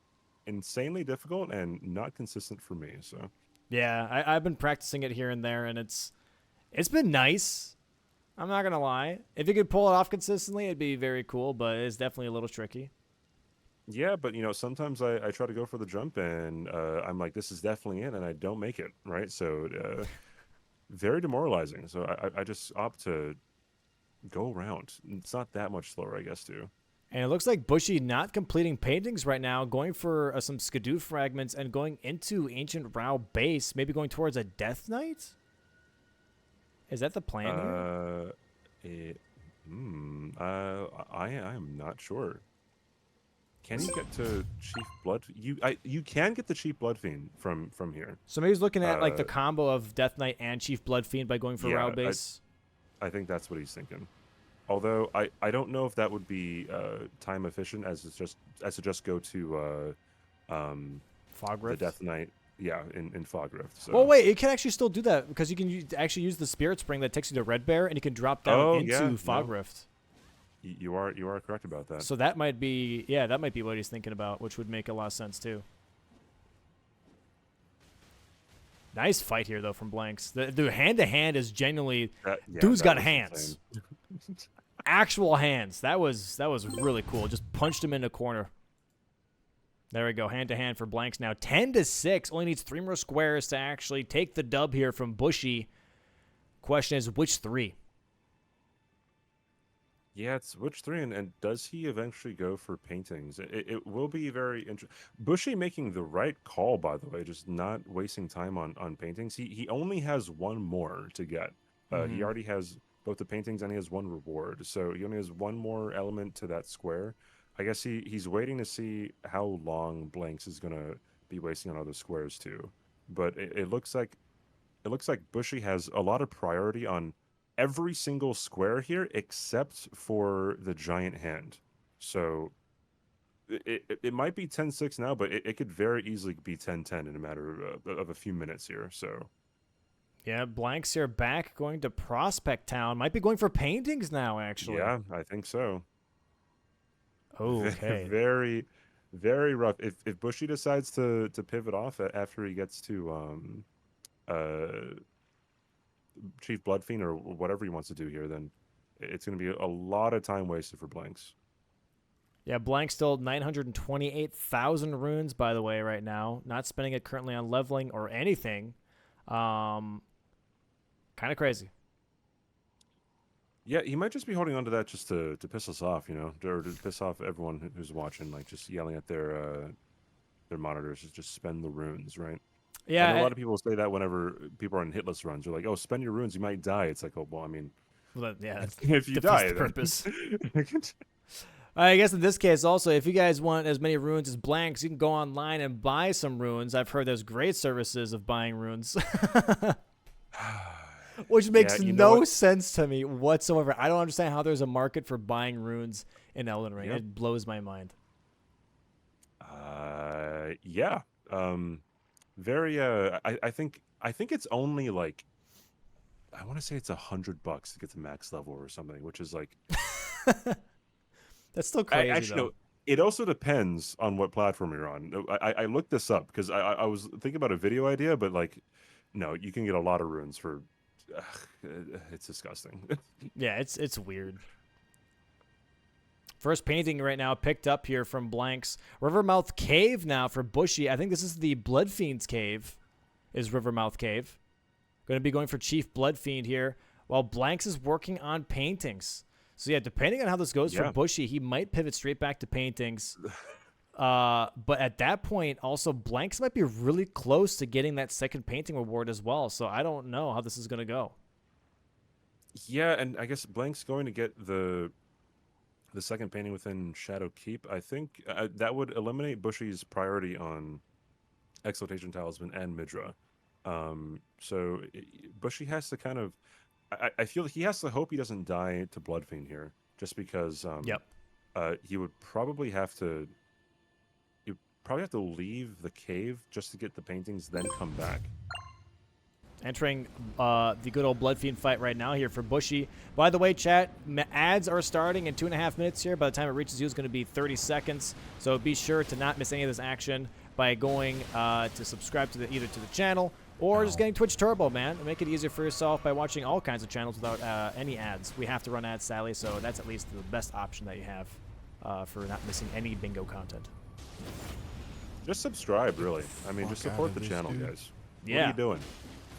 Insanely difficult and not consistent for me. So Yeah, I've been practicing it here and there, and it's been nice. I'm not gonna lie. If you could pull it off consistently, it'd be very cool. But it's definitely a little tricky. yeah, but sometimes I try to go for the jump and I'm like, this is definitely it, and I don't make it. Right, so very demoralizing. So I just opt to go around. It's not that much slower, I guess, too. And it looks like Bushy not completing paintings right now, going for some Skidoo fragments and going into Ancient Rao base, maybe going towards a Death Knight? Is that the plan here? I am not sure. Can you get to Chief Blood? You can get the Chief Blood Fiend from here. So maybe he's looking at like the Uh, combo of Death Knight and Chief Blood Fiend by going for yeah, Rao base. I think that's what he's thinking. Although I don't know if that would be time efficient as to just go to Fog the Rift. Death Knight. Yeah, in Fog Rift. So. Well, wait, it can actually still do that because you can actually use the Spirit Spring that takes you to Red Bear, and you can drop down Oh, into yeah, Fog no. Rift. You are correct about that. So that might be, yeah, that might be what he's thinking about, which would make a lot of sense too. Nice fight here though from Blanks. The hand to hand is genuinely, dude's that got was hands, insane. actual hands. That was really cool. Just punched him in the corner. There we go, hand to hand for Blanks now. 10-6. Only needs 3 more squares to actually take the dub here from Bushy. Question is, which 3? Yeah, it's which 3, and does he eventually go for paintings? It will be very interesting. Bushy making the right call, by the way, just not wasting time on paintings. He only has 1 more to get. He already has both the paintings and he has 1 reward, so he only has 1 more element to that square. I guess he's waiting to see how long Blanks is gonna be wasting on other squares too. But it looks like Bushy has a lot of priority on every single square here except for the giant hand. So it might be 10-6 now, but it could very easily be 10-10 in a matter of a few minutes here. So Yeah, Blanks here back going to Prospect Town. Might be going for paintings now, actually. yeah, I think so. Okay. Very, very rough. If Bushy decides to pivot off after he gets to Chief Bloodfiend or whatever he wants to do here, then it's going to be a lot of time wasted for Blanks. Yeah, Blank still 928,000 runes, by the way, right now. Not spending it currently on leveling or anything. Kind of crazy. Yeah, he might just be holding on to that just to piss us off, or to piss off everyone who's watching, like just yelling at their monitors, just spend the runes, right? Yeah, I know a lot of people say that whenever people are in hitless runs. They're like, "Oh, spend your runes, you might die." It's like, "Oh, well, I mean, yeah, if you defeats die, the then- purpose. I guess in this case, also, if you guys want as many runes as Blanks, you can go online and buy some runes. I've heard there's great services of buying runes. Which makes Yeah, you know no what? sense to me whatsoever. I don't understand how there's a market for buying runes in Elden Ring. Yep. It blows my mind. Yeah. Very. I think it's only like, I want to say it's $100 to get to max level or something, which is like, That's still crazy, actually though. no. It also depends on what platform you're on. I looked this up because I was thinking about a video idea, but like, no, you can get a lot of runes for. It's disgusting. Yeah, it's weird. First painting right now picked up here from Blanks. Rivermouth Cave now for Bushy. I think this is the Bloodfiend's Cave, is Rivermouth Cave. Going to be going for Chief Bloodfiend here, while Blanks is working on paintings. So yeah, depending on how this goes for Yeah. Bushy, he might pivot straight back to paintings. But at that point, also, Blanks might be really close to getting that second painting reward as well. So I don't know how this is going to go. Yeah, and I guess Blank's going to get the second painting within Shadow Keep. I think that would eliminate Bushy's priority on Exaltation Talisman and Midra. So Bushy has to kind of, I feel he has to hope he doesn't die to Bloodfiend here, just because Yep. he would probably have to leave the cave just to get the paintings, then come back. Entering the good old Blood Fiend fight right now here for Bushy. By the way, chat, ads are starting in 2.5 minutes here. By the time it reaches you, it's going to be 30 seconds. So be sure to not miss any of this action by going to subscribe to either to the channel or just getting Twitch Turbo, man. Make it easier for yourself by watching all kinds of channels without any ads. We have to run ads, sadly, so that's at least the best option that you have for not missing any bingo content. Just subscribe, really. I mean, just support the channel, guys. Yeah. What are you doing?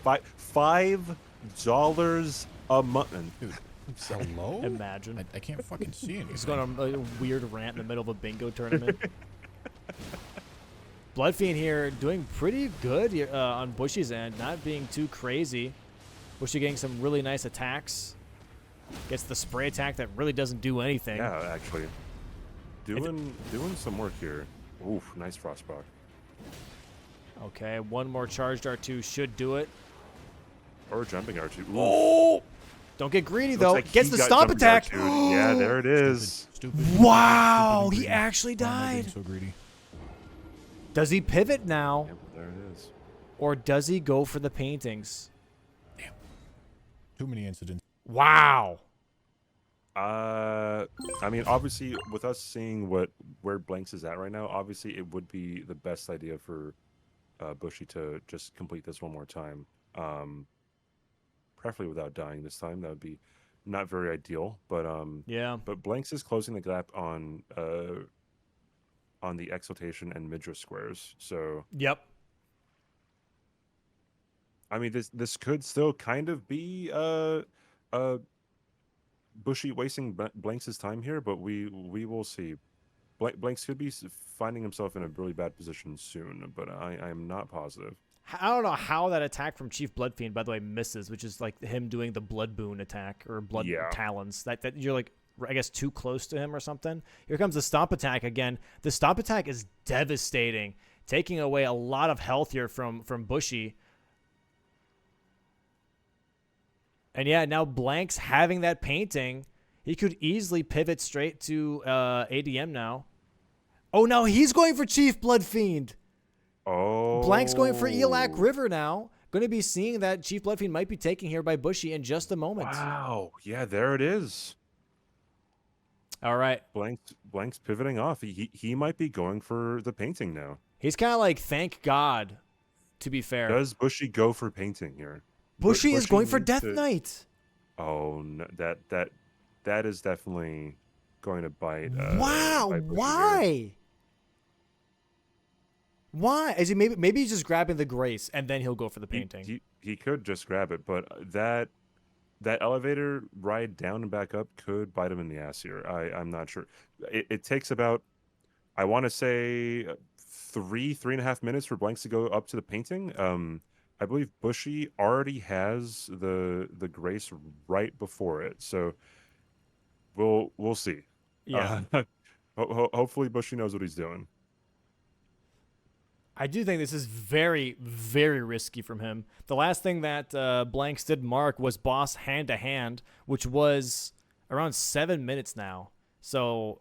$5 a month. Dude, so low? Imagine. I can't fucking see anything. He's going on a weird rant in the middle of a bingo tournament. Bloodfiend here doing pretty good on Bushy's end, not being too crazy. Bushy getting some really nice attacks. Gets the spray attack that really doesn't do anything. Yeah, actually. Doing some work here. Oof, nice frostbite. Okay, one more charged R2 should do it. Or jumping R2. Oof. Oh! Don't get greedy, though. Like Gets he the got stomp jumping attack. R2'd. Yeah, there it is. Stupid. Wow, Stupid and he greedy. actually Why am I being died. so greedy. Does he pivot now, Yep, there it is. or does he go for the paintings? Too many incidents. Wow. I mean, obviously, with us seeing where Blanks is at right now, obviously it would be the best idea for Bushy to just complete this one more time. Preferably without dying this time. That would be not very ideal. But Yeah. but Blanks is closing the gap on the exaltation and midriff squares. So Yep. I mean, this could still kind of be Bushy wasting Blanks' time here, but we will see. Blanks could be finding himself in a really bad position soon, but I am not positive. I don't know how that attack from Chief Bloodfiend, by the way, misses, which is like him doing the Blood Boon attack or Blood Talons. That you're like, I guess, too close to him or something. Here comes the Stomp attack again. The Stomp attack is devastating, taking away a lot of health here from Bushy. And yeah, now Blank's having that painting. He could easily pivot straight to ADM now. Oh, no, he's going for Chief Bloodfiend. Oh. Blank's going for Elak River now. Going to be seeing that Chief Bloodfiend might be taken here by Bushy in just a moment. Wow. Yeah, there it is. All right. Blank's pivoting off. He might be going for the painting now. He's kind of like, thank God, to be fair. Does Bushy go for painting here? Bushy is going for needs Death to- Knight. Oh, no, that is definitely going to bite. Wow. bite Bushy here. Why? Why? Is he maybe he's just grabbing the grace and then he'll go for the painting. He could just grab it, but that elevator ride down and back up could bite him in the ass here. I'm not sure. It takes about, I want to say, 3.5 minutes for Blanks to go up to the painting. I believe Bushy already has the grace right before it, so we'll see. Yeah. Hopefully Bushy knows what he's doing. I do think this is very, very risky from him. The last thing that Blanks did mark was boss hand-to-hand, which was around 7 minutes now. So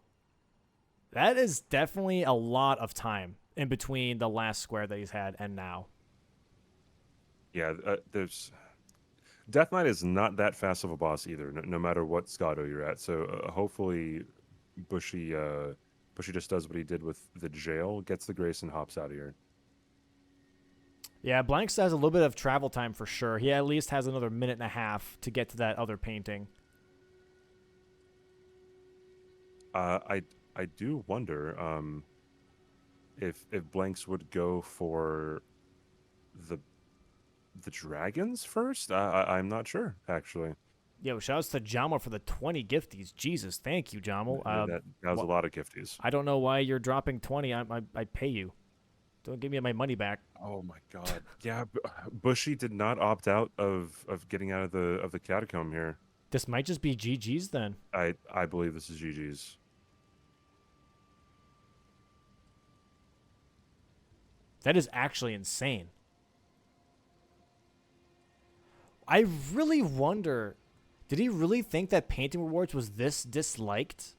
that is definitely a lot of time in between the last square that he's had and now. Yeah, there's... Death Knight is not that fast of a boss either, no matter what Scotto you're at. So hopefully Bushy just does what he did with the jail, gets the grace, and hops out of here. Yeah, Blanks has a little bit of travel time for sure. He at least has another 1.5 minutes to get to that other painting. I do wonder if Blanks would go for the dragons first. I'm not sure, actually. Yo, shoutouts to JAMO for the 20 gifties. Jesus, thank you, JAMO. That was a lot of gifties. I don't know why you're dropping 20. I pay you. Don't give me my money back. Oh my god. Yeah, Bushy did not opt out of getting out of the catacomb here. This might just be GG's then. I believe this is GG's. That is actually insane. I really wonder, did he really think that painting rewards was this disliked?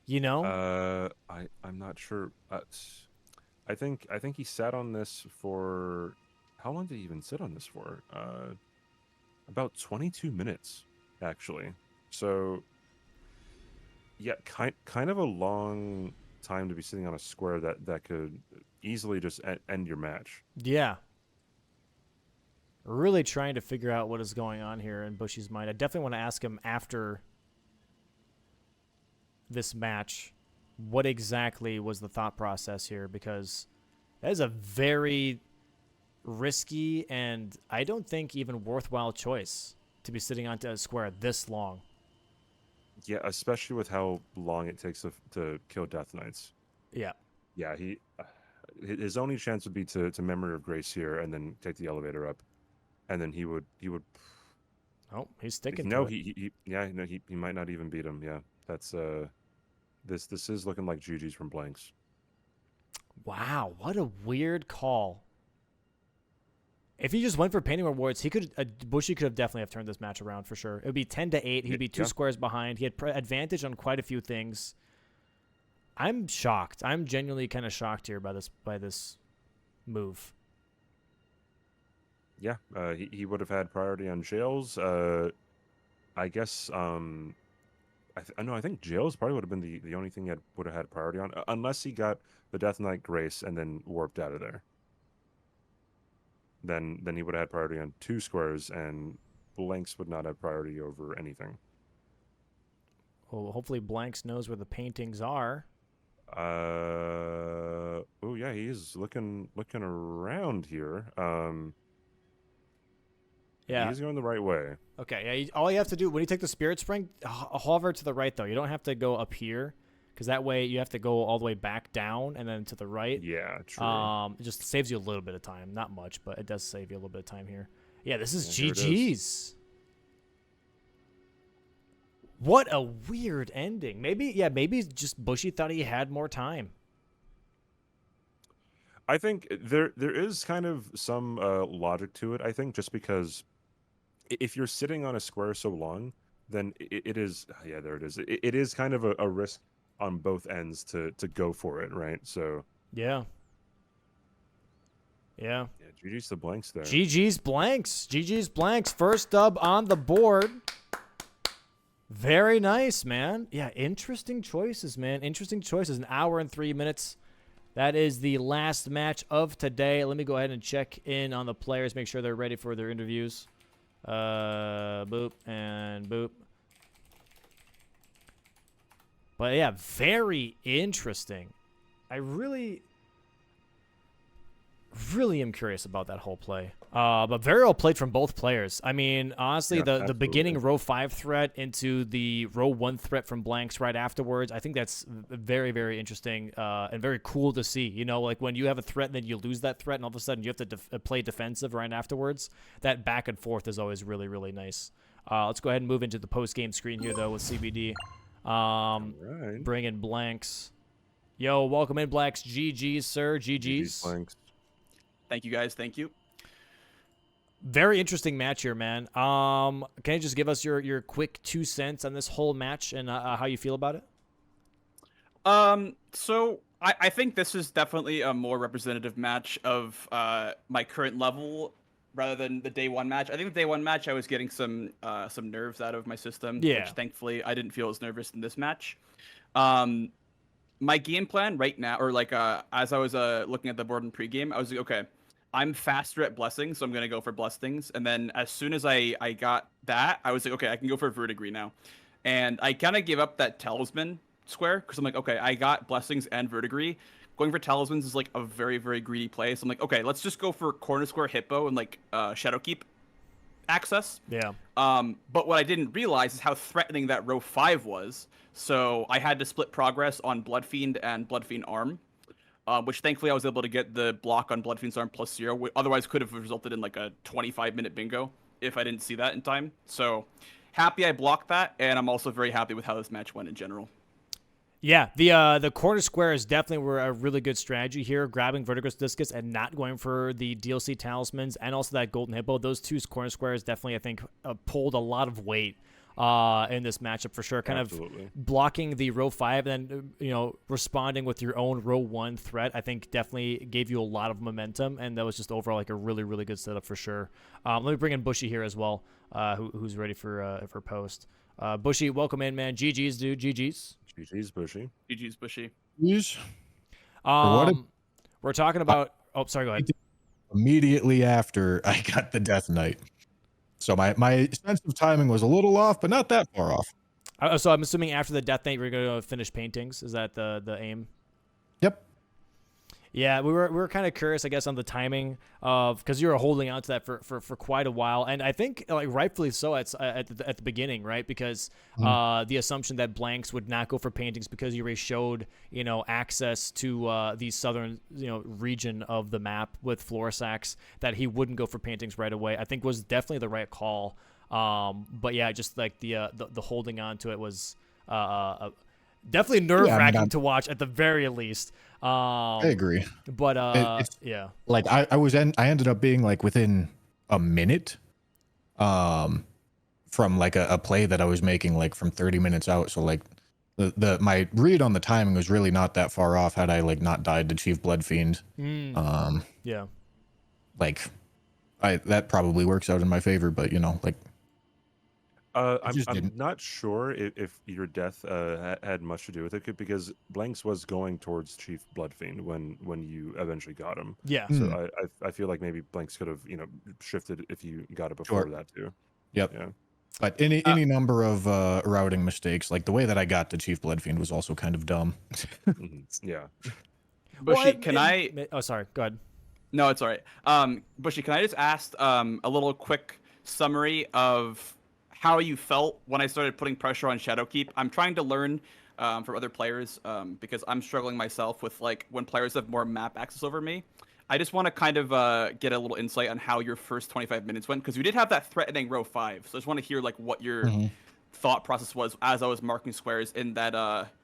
You know? I'm not sure. I think he sat on this for how long did he even sit on this for? About 22 minutes, actually. So, yeah, kind of a long time to be sitting on a square that could easily just end your match. Yeah. Really trying to figure out what is going on here in Bushy's mind. I definitely want to ask him after this match what exactly was the thought process here, because that is a very risky and I don't think even worthwhile choice to be sitting on a square this long. Yeah, especially with how long it takes to kill Death Knights. Yeah. Yeah, his only chance would be to Memory of Grace here and then take the elevator up, and then he would Oh, he's sticking no to it. he might not even beat him. Yeah, that's this is looking like GG's from Blanks. Wow, what a weird call. If he just went for painting rewards, he could Bushy could have definitely have turned this match around for sure. It would be 10-8. He'd be two squares behind. He had advantage on quite a few things. I'm shocked. I'm genuinely kind of shocked here by this move. Yeah, he would have had priority on Jails. I guess I think Jails probably would have been the only thing he would have had priority on, unless he got the Death Knight Grace and then warped out of there. Then he would have had priority on 2 squares, and Blanks would not have priority over anything. Well, hopefully Blanks knows where the paintings are. Oh yeah, he is looking around here. Yeah. He's going the right way. Okay, yeah. All you have to do when you take the Spirit Spring, hover to the right though. You don't have to go up here, because that way you have to go all the way back down and then to the right. Yeah, true. It just saves you a little bit of time, not much, but it does save you a little bit of time here. Yeah, this is Yeah, here it GG's. What a weird ending. Maybe just Bushy thought he had more time. I think there is kind of some logic to it. I think just because if you're sitting on a square so long, then it is there it is. It is kind of a risk on both ends to go for it, right? So Yeah. GG's the Blanks there. GG's Blanks. First dub on the board. Very nice, man. Yeah, interesting choices, man. Interesting choices. 1 hour and 3 minutes. That is the last match of today. Let me go ahead and check in on the players, make sure they're ready for their interviews. Boop and boop. But yeah, very interesting. I really am curious about that whole play. But very well played from both players. I mean, honestly, Yeah, the beginning row 5 threat into the row 1 threat from Blanks right afterwards, I think that's very, very interesting and very cool to see. You know, like when you have a threat and then you lose that threat and all of a sudden you have to play defensive right afterwards, that back and forth is always really, really nice. Let's go ahead and move into the post-game screen here, though, with CBD. Right. Bring in Blanks. Yo, welcome in, Blacks. GG's, sir. GG's Blanks. Thank you, guys. Thank you. Very interesting match here, man. Can you just give us your quick 2 cents on this whole match and how you feel about it? So I think this is definitely a more representative match of my current level rather than the day 1 match. I think the day 1 match I was getting some nerves out of my system, Yeah. which thankfully I didn't feel as nervous in this match. My game plan right now, or like as I was looking at the board in pregame, I was like, okay, I'm faster at blessings, so I'm gonna go for blessings. And then as soon as I got that, I was like, okay, I can go for verdigris now. And I kind of gave up that talisman square because I'm like, okay, I got blessings and verdigris. Going for talismans is like a very, very greedy play. So I'm like, okay, let's just go for corner square hippo and like shadow keep access. Yeah. But what I didn't realize is how threatening that row 5 was. So I had to split progress on Bloodfiend and Bloodfiend Arm, which thankfully I was able to get the block on Bloodfiend's Arm +0. Otherwise could have resulted in like a 25-minute bingo if I didn't see that in time. So happy I blocked that, and I'm also very happy with how this match went in general. Yeah, the corner square is definitely a really good strategy here, grabbing Vertigo Discus and not going for the DLC talismans and also that Golden Hippo. Those 2 corner squares definitely, I think, pulled a lot of weight in this matchup for sure. Kind Absolutely. of blocking the row 5 and then, responding with your own row 1 threat, I think definitely gave you a lot of momentum, and that was just overall like a really, really good setup for sure. Let me bring in Bushy here as well, who's ready for post. Bushy, welcome in, man. GG's, dude. GG's. GG's Bushy. GG's Bushy. Use what We're talking about. Oh, sorry. Go ahead. immediately after I got the Death Knight. So my sense of timing was a little off, but not that far off. So I'm assuming after the Death Knight, we're going to finish paintings. Is that the aim? Yep. Yeah, we were kind of curious, I guess, on the timing of, because you were holding on to that for quite a while, and I think like rightfully so at the beginning, right? Because the assumption that blanks would not go for paintings because you already showed access to the southern region of the map with floor sacks, that he wouldn't go for paintings right away, I think was definitely the right call. But yeah, just like the holding on to it was definitely nerve-wracking to watch at the very least. I agree. But yeah, Like I ended up being like within a minute from like a play that I was making like from 30 minutes out. So like my read on the timing was really not that far off had I like not died to Chief Bloodfiend. yeah. Like that probably works out in my favor, but like I'm not sure if your death had much to do with it, because Blanks was going towards Chief Bloodfiend when you eventually got him. Yeah. So I feel like maybe Blanks could have shifted if you got it before that too. Yep. Yeah. But any number of routing mistakes, like the way that I got to Chief Bloodfiend was also kind of dumb. Yeah. Bushy, Oh, sorry. Go ahead. No, it's all right. Bushy, can I just ask a little quick summary of how you felt when I started putting pressure on Shadowkeep? I'm trying to learn from other players because I'm struggling myself with like when players have more map access over me. I just want to kind of get a little insight on how your first 25 minutes went, because you did have that threatening row 5. So I just want to hear like what your thought process was as I was marking squares in that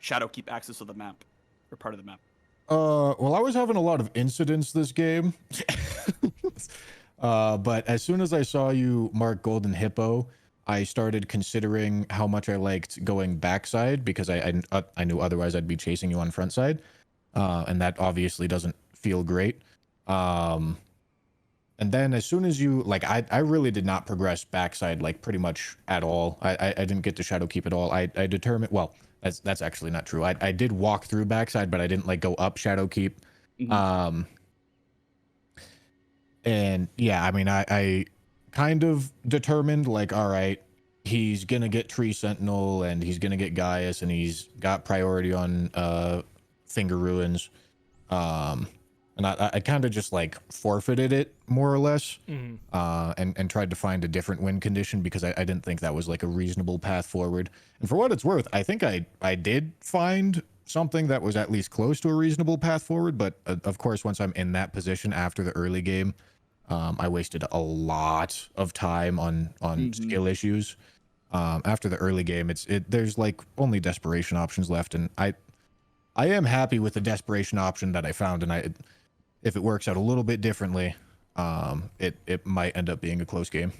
Shadowkeep access of the map, or part of the map. Well, I was having a lot of incidents this game. But as soon as I saw you mark Golden Hippo, I started considering how much I liked going backside, because I knew otherwise I'd be chasing you on front side. And that obviously doesn't feel great. And then as soon as you, like, I really did not progress backside, like, pretty much at all. I didn't get to Shadowkeep at all. I determined, well, that's actually not true. I did walk through backside, but I didn't, like, go up Shadowkeep. And yeah, I mean, I kind of determined, like, all right, he's gonna get Tree Sentinel and he's gonna get Gaius and he's got priority on Finger Ruins. And I kind of just like forfeited it more or less, and tried to find a different win condition, because I didn't think that was like a reasonable path forward. And for what it's worth, I think I did find something that was at least close to a reasonable path forward. But of course, once I'm in that position after the early game, I wasted a lot of time on skill issues. After the early game, there's like only desperation options left, and I am happy with the desperation option that I found, and if it works out a little bit differently, it might end up being a close game.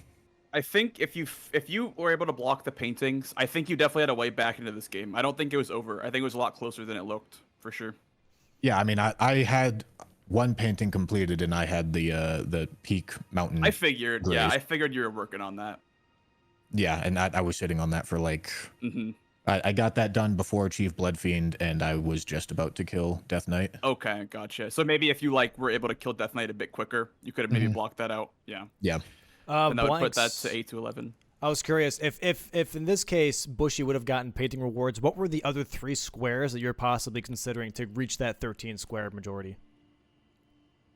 I think if you were able to block the paintings, I think you definitely had a way back into this game. I don't think it was over. I think it was a lot closer than it looked, for sure. Yeah, I mean, I had one painting completed, and I had the peak mountain. I figured, graze. yeah, I figured you were working on that. Yeah, and I was sitting on that for like, I got that done before Chief Bloodfiend, and I was just about to kill Death Knight. Okay, gotcha. So maybe if you like were able to kill Death Knight a bit quicker, you could have maybe blocked that out. Yeah. Yeah. And that would put that to 8 to 11. I was curious if in this case Bushy would have gotten painting rewards, what were the other 3 squares that you're possibly considering to reach that 13 square majority?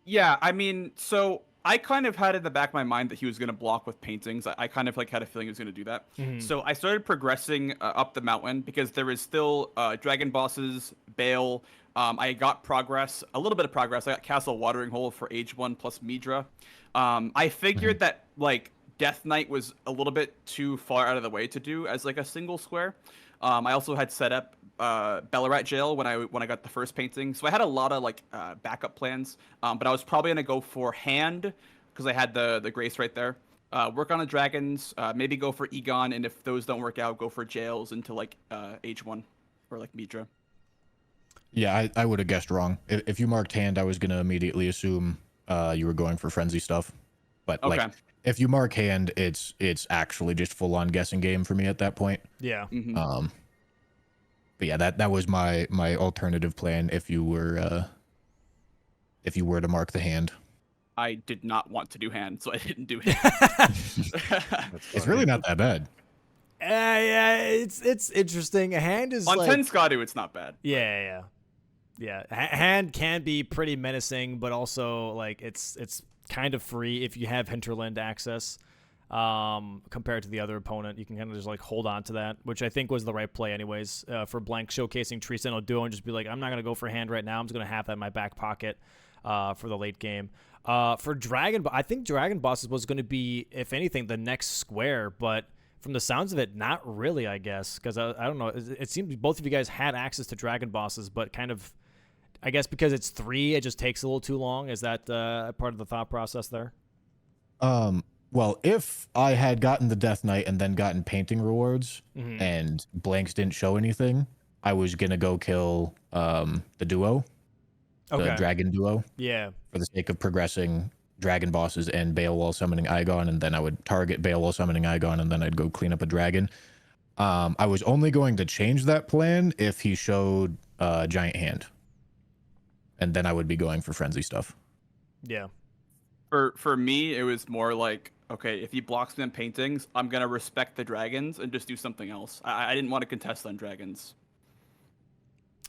Yeah, I mean, so I kind of had in the back of my mind that he was going to block with paintings. I kind of like had a feeling he was going to do that. So I started progressing up the mountain, because there is still dragon bosses, Bale. I got progress, a little bit of progress. I got Castle Watering Hole for Age 1 plus Midra. I figured that like Death Knight was a little bit too far out of the way to do as like a single square. I also had set up Bellarat Jail when I got the first painting, so I had a lot of like backup plans. But I was probably gonna go for Hand, because I had the Grace right there. Work on the dragons. Maybe go for Egon, and if those don't work out, go for jails into like H1 or like Midra. Yeah, I would have guessed wrong. If you marked hand, I was gonna immediately assume you were going for frenzy stuff. But Okay. like, if you mark hand, it's actually just full on guessing game for me at that point. Yeah. Mhm. But yeah, that was my alternative plan if you were to mark the hand. I did not want to do hand, so I didn't do hand. That's It's fine. really not that bad. Yeah, it's interesting. A hand is On like 10 Scotty, it's not bad. yeah. Hand can be pretty menacing, but also like it's kind of free if you have hinterland access. Compared to the other opponent, you can kind of just like hold on to that, which I think was the right play anyways. For Blank showcasing Tree Sentinel Duo and just be like, I'm not gonna go for hand right now. I'm just gonna have that in my back pocket for the late game. For Dragon, I think Dragon Bosses was going to be, if anything, the next square, but from the sounds of it, not really, I guess, because I don't know. It seems both of you guys had access to Dragon Bosses, but kind of, I guess because it's 3, it just takes a little too long. Is that part of the thought process there? Well, if I had gotten the Death Knight and then gotten painting rewards and Blanks didn't show anything, I was gonna go kill the duo. The dragon duo. Yeah. For the sake of progressing dragon bosses and Beowulf summoning Igon, and then I would target Beowulf summoning Igon, and then I'd go clean up a dragon. I was only going to change that plan if he showed Giant Hand. And then I would be going for frenzy stuff. Yeah. For me, it was more like, okay, if he blocks me on paintings, I'm gonna respect the dragons and just do something else. I didn't want to contest on dragons.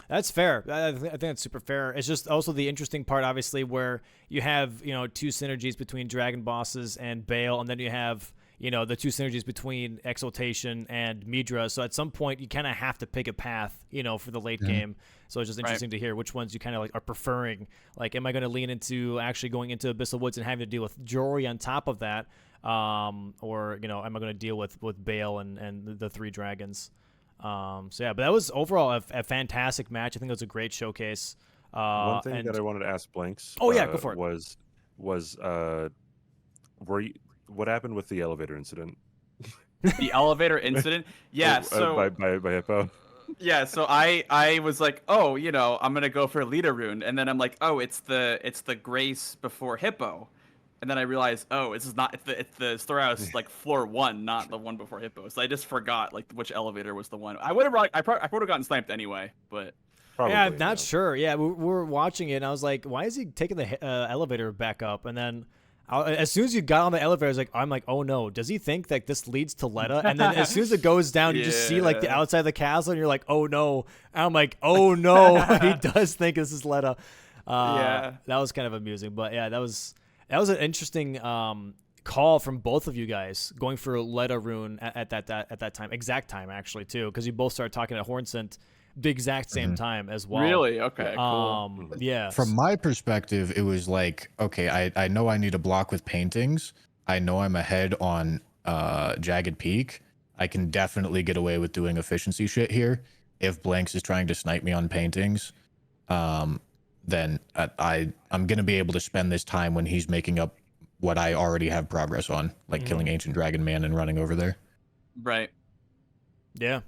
That's fair. I think that's super fair. It's just also the interesting part, obviously, where you have, 2 synergies between Dragon Bosses and Bale, and then you have, the 2 synergies between Exaltation and Midra. So at some point, you kind of have to pick a path, for the late game. So it's just interesting to hear which ones you kind of like are preferring. Like, am I going to lean into actually going into Abyssal Woods and having to deal with Jory on top of that? Or, am I going to deal with Bale and the 3 dragons? So yeah, but that was overall a fantastic match. I think it was a great showcase. One thing that I wanted to ask Blanks. Oh yeah, go for it. Was what happened with the elevator incident? The elevator incident? Yeah, so by Hippo. yeah, so I was like, oh, I'm gonna go for Leader Rune, and then I'm like, oh, it's the Grace before Hippo. And then I realized, oh, it's the storehouse like floor 1, not the one before Hippo. So I just forgot like which elevator was the one. I would have gotten sniped anyway, but Probably, yeah, I'm not sure. Yeah, we were watching it, and I was like, why is he taking the elevator back up? And then as soon as you got on the elevator, I'm like, oh no, does he think that this leads to Letta? And then as soon as it goes down, you just see like the outside of the castle, and you're like, oh no. And I'm like, oh no, he does think this is Letta. Yeah, that was kind of amusing, but yeah, that was an interesting call from both of you guys going for Letta Rune at that time, exact time actually too, because you both started talking at Hornsent the exact same time as well. Really? Okay. Cool. Yeah. From my perspective, it was like, okay, I know I need a block with paintings. I know I'm ahead on Jagged Peak. I can definitely get away with doing efficiency shit here. If Blanks is trying to snipe me on paintings, then I'm going to be able to spend this time when he's making up what I already have progress on, like killing Ancient Dragon Man and running over there. Right. Yeah,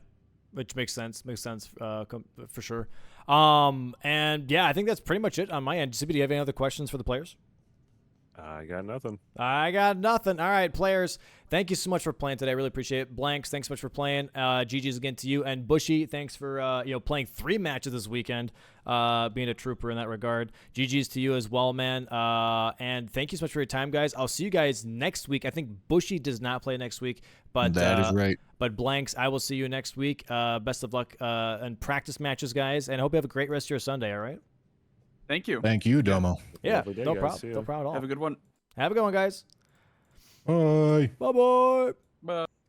which makes sense. For sure. And yeah, I think that's pretty much it on my end. CB, do you have any other questions for the players? I got nothing. All right, players. Thank you so much for playing today. I really appreciate it. Blanks, thanks so much for playing. GG's again to you. And Bushy, thanks for playing 3 matches this weekend, being a trooper in that regard. GG's to you as well, man. And thank you so much for your time, guys. I'll see you guys next week. I think Bushy does not play next week, but that is right. But Blanks, I will see you next week. Best of luck and practice matches, guys. And I hope you have a great rest of your Sunday. All right. Thank you. Thank you, Domo. Yeah, Lovely day, no guys. problem. See ya. No problem at all. Have a good one. Have a good one, guys. Bye. Bye-bye.